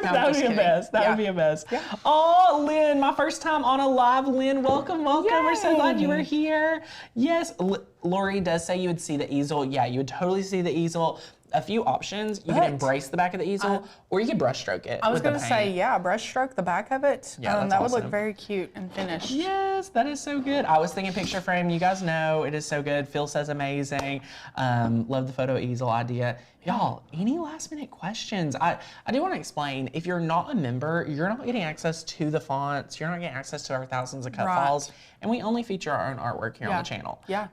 That would be a mess. That would be a mess. Yeah. Oh, Lynn, my first time on a live. Lynn, welcome. We're so glad you were here. Yes, Lori does say you would see the easel. Yeah, you would totally see the easel. A few options. You can embrace the back of the easel, or you could brush stroke it. I was going to say, brush stroke the back of it. Yeah, that would look very cute and finished. Yes, that is so good. I was thinking picture frame. You guys know it is so good. Phil says amazing. Love the photo easel idea. Y'all, any last minute questions? I do want to explain, if you're not a member, you're not getting access to the fonts. You're not getting access to our thousands of cut files. And we only feature our own artwork here on the channel. Yeah.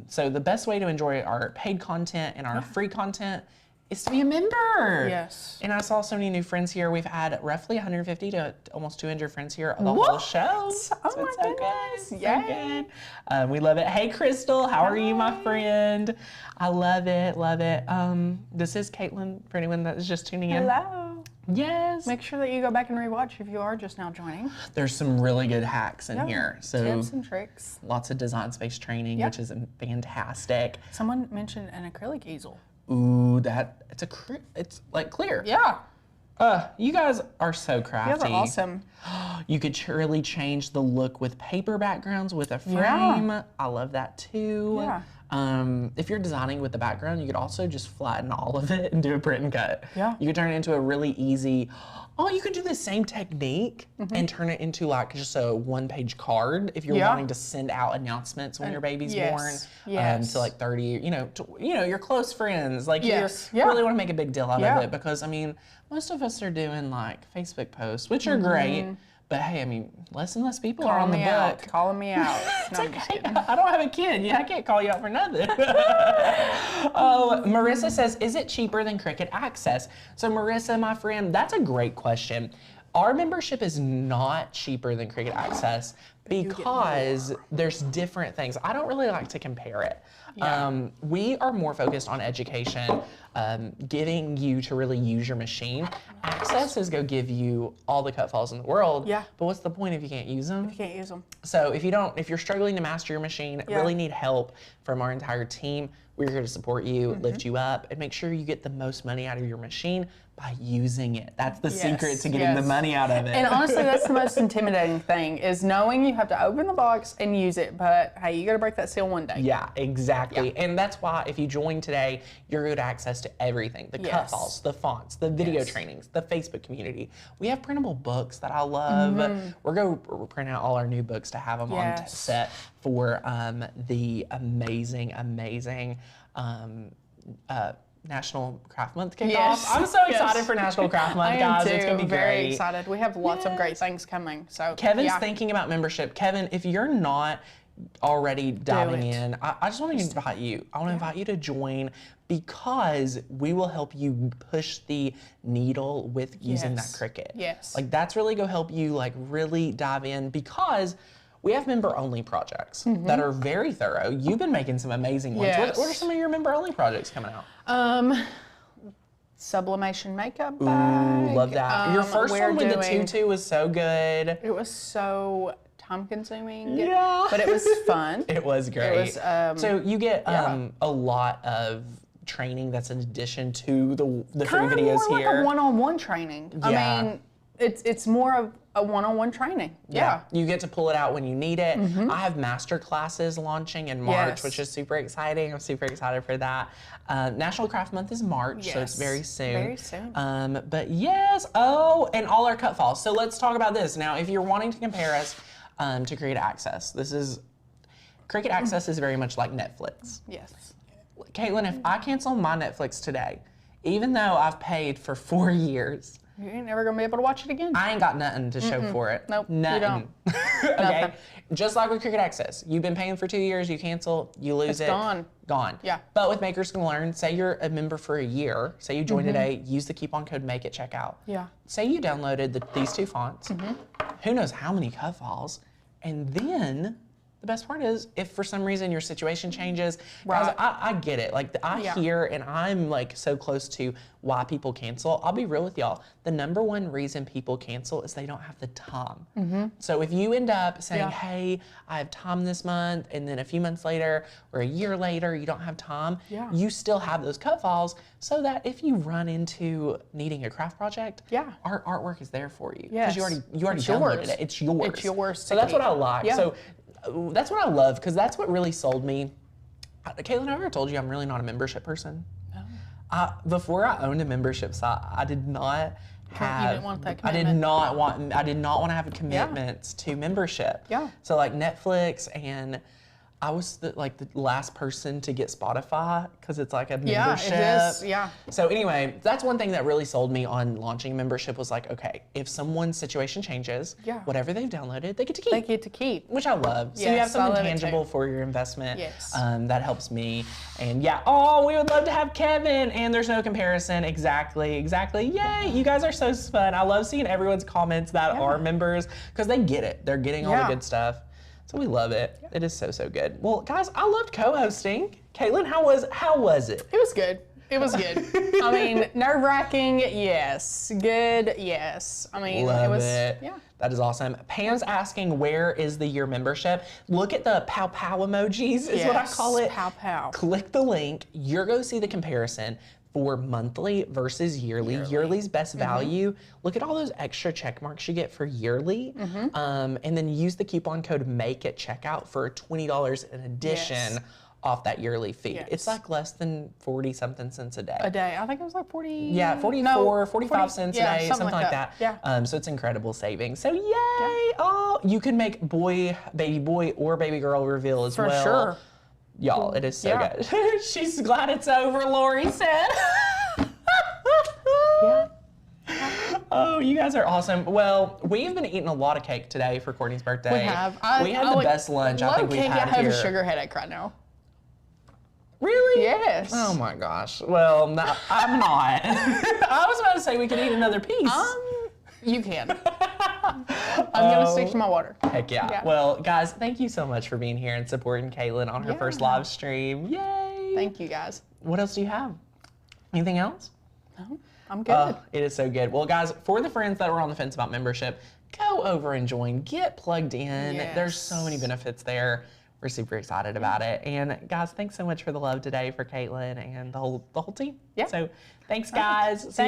So the best way to enjoy our paid content and our free content is to be a member. Yes. And I saw so many new friends here. We've had roughly 150 to almost 200 friends here the whole show. Oh my goodness. Yay. So good. We love it. Hey, Crystal, how are you, my friend? I love it, love it. This is Caitlin, for anyone that is just tuning in. Hello. Yes. Make sure that you go back and rewatch if you are just now joining. There's some really good hacks in here. So tips and tricks. Lots of design space training, which is fantastic. Someone mentioned an acrylic easel. Ooh, it's like clear. Yeah. You guys are so crafty. You guys are awesome. You could really change the look with paper backgrounds with a frame. I love that too. Yeah. If you're designing with the background, you could also just flatten all of it and do a print and cut. Yeah. You could turn it into a really easy, you could do the same technique and turn it into like just a one-page card if you're wanting to send out announcements when your baby's born to like 30, your close friends. Like you really want to make a big deal out of it because, I mean, most of us are doing like Facebook posts, which are great. But hey, I mean, less and less people are on the book. Calling me out. It's okay. I don't have a kid. Yeah, I can't call you out for nothing. Marissa says, is it cheaper than Cricut Access? So Marissa, my friend, that's a great question. Our membership is not cheaper than Cricut Access because there's different things. I don't really like to compare it. We are more focused on education, getting you to really use your machine. Access is go give you all the cut files in the world. Yeah. But what's the point if you can't use them? You can't use them. So if you're struggling to master your machine, really need help from our entire team, we're here to support you, lift you up, and make sure you get the most money out of your machine by using it. That's the secret to getting the money out of it. And honestly, that's the most intimidating thing is knowing you have to open the box and use it, but hey, you gotta break that seal one day. Yeah, exactly. And that's why if you join today, you're going to access to everything. The cut files, the fonts, the video trainings, the Facebook community. We have printable books that I love. We're going to print out all our new books to have them on set for the amazing National Craft Month kickoff. I'm so excited for National Craft Month, guys. It's going to be very great. excited. We have lots of great things coming. So Kevin's thinking about membership. Kevin, if you're not already diving in, I just want to invite you. I want to invite you to join because we will help you push the needle with using that Cricut. Like that's really going to help you like really dive in because we have member-only projects that are very thorough. You've been making some amazing ones. What are some of your member-only projects coming out? Sublimation makeup bag. Ooh, love that. Your first one with the tutu was so good. It was so time-consuming, but it was fun. It was great. It was, so you get a lot of training that's in addition to the free videos more here. Like a one-on-one training. I mean, it's more of a one-on-one training. You get to pull it out when you need it. I have master classes launching in March, which is super exciting. I'm super excited for that. National Craft Month is March, so it's very soon. Very soon. But yes, and all our cut files. So let's talk about this. Now, if you're wanting to compare us to Cricut Access, Cricut Access is very much like Netflix. Caitlin, if I cancel my Netflix today, even though I've paid for 4 years, you ain't never gonna be able to watch it again. I ain't got nothing to show for it. Nope, nothing. You don't. Okay, just like with Cricut Access, you've been paying for 2 years, you cancel, you lose it. It's gone. Yeah. But with Makers Can Learn, say you're a member for a year, say you join today, use the coupon code MAKE at checkout. Say you downloaded these 2 fonts, who knows how many cut files, and then the best part is, if for some reason your situation changes, guys, I get it. Like, I hear, and I'm like so close to why people cancel. I'll be real with y'all. The #1 reason people cancel is they don't have the time. So if you end up saying, hey, I have time this month, and then a few months later or a year later, you don't have time, you still have those cut files so that if you run into needing a craft project, our artwork is there for you. Because you already downloaded it. It's yours. It's yours. So that's what I like. So that's what I love, because that's what really sold me. Caitlin, I ever told you I'm really not a membership person? No. Before I owned a membership site, I did not have. You didn't want that commitment. I did not want to have a commitment to membership. So like Netflix, and I was the last person to get Spotify because it's like a membership. It is. So anyway, that's one thing that really sold me on launching membership was like, okay, if someone's situation changes, whatever they've downloaded, they get to keep. They get to keep. Which I love. So you have something tangible for your investment. That helps me. And we would love to have Kevin. And there's no comparison. Exactly. Yay, you guys are so fun. I love seeing everyone's comments that are members because they get it. They're getting all the good stuff. So we love it. It is so good. Well, guys, I loved co-hosting. Caitlin, how was it? It was good. It was good. I mean, nerve-wracking, yes. Good, yes. I mean, it was. That is awesome. Pam's asking, where is the year membership? Look at the pow pow emojis, is what I call it. Pow pow. Click the link. You're going to see the comparison for monthly versus yearly. Yearly's best value. Look at all those extra check marks you get for yearly. And then use the coupon code MAKE at checkout for $20 in addition off that yearly fee. Yes. It's like less than 40 something cents a day. A day. I think it was like 40. Yeah, 45 cents a day, something like that. Yeah. So it's incredible savings. So yay! Oh, you can make baby boy or baby girl reveal as well. For sure. Y'all, it is so good. She's glad it's over, Lori said. Yeah. Oh, you guys are awesome. Well, we've been eating a lot of cake today for Courtney's birthday. We have. We had the best lunch I think we've had I have here. a sugar headache right now. Really? Yes. Oh my gosh. Well, no, I'm not. I was about to say we could eat another piece. You can. I'm going to stick to my water. Heck yeah. Well, guys, thank you so much for being here and supporting Caitlin on her first live stream. Yay. Thank you, guys. What else do you have? Anything else? No, I'm good. It is so good. Well, guys, for the friends that were on the fence about membership, go over and join. Get plugged in. Yes. There's so many benefits there. We're super excited about it. And guys, thanks so much for the love today for Caitlin and the whole team. Yeah. So thanks, guys. See you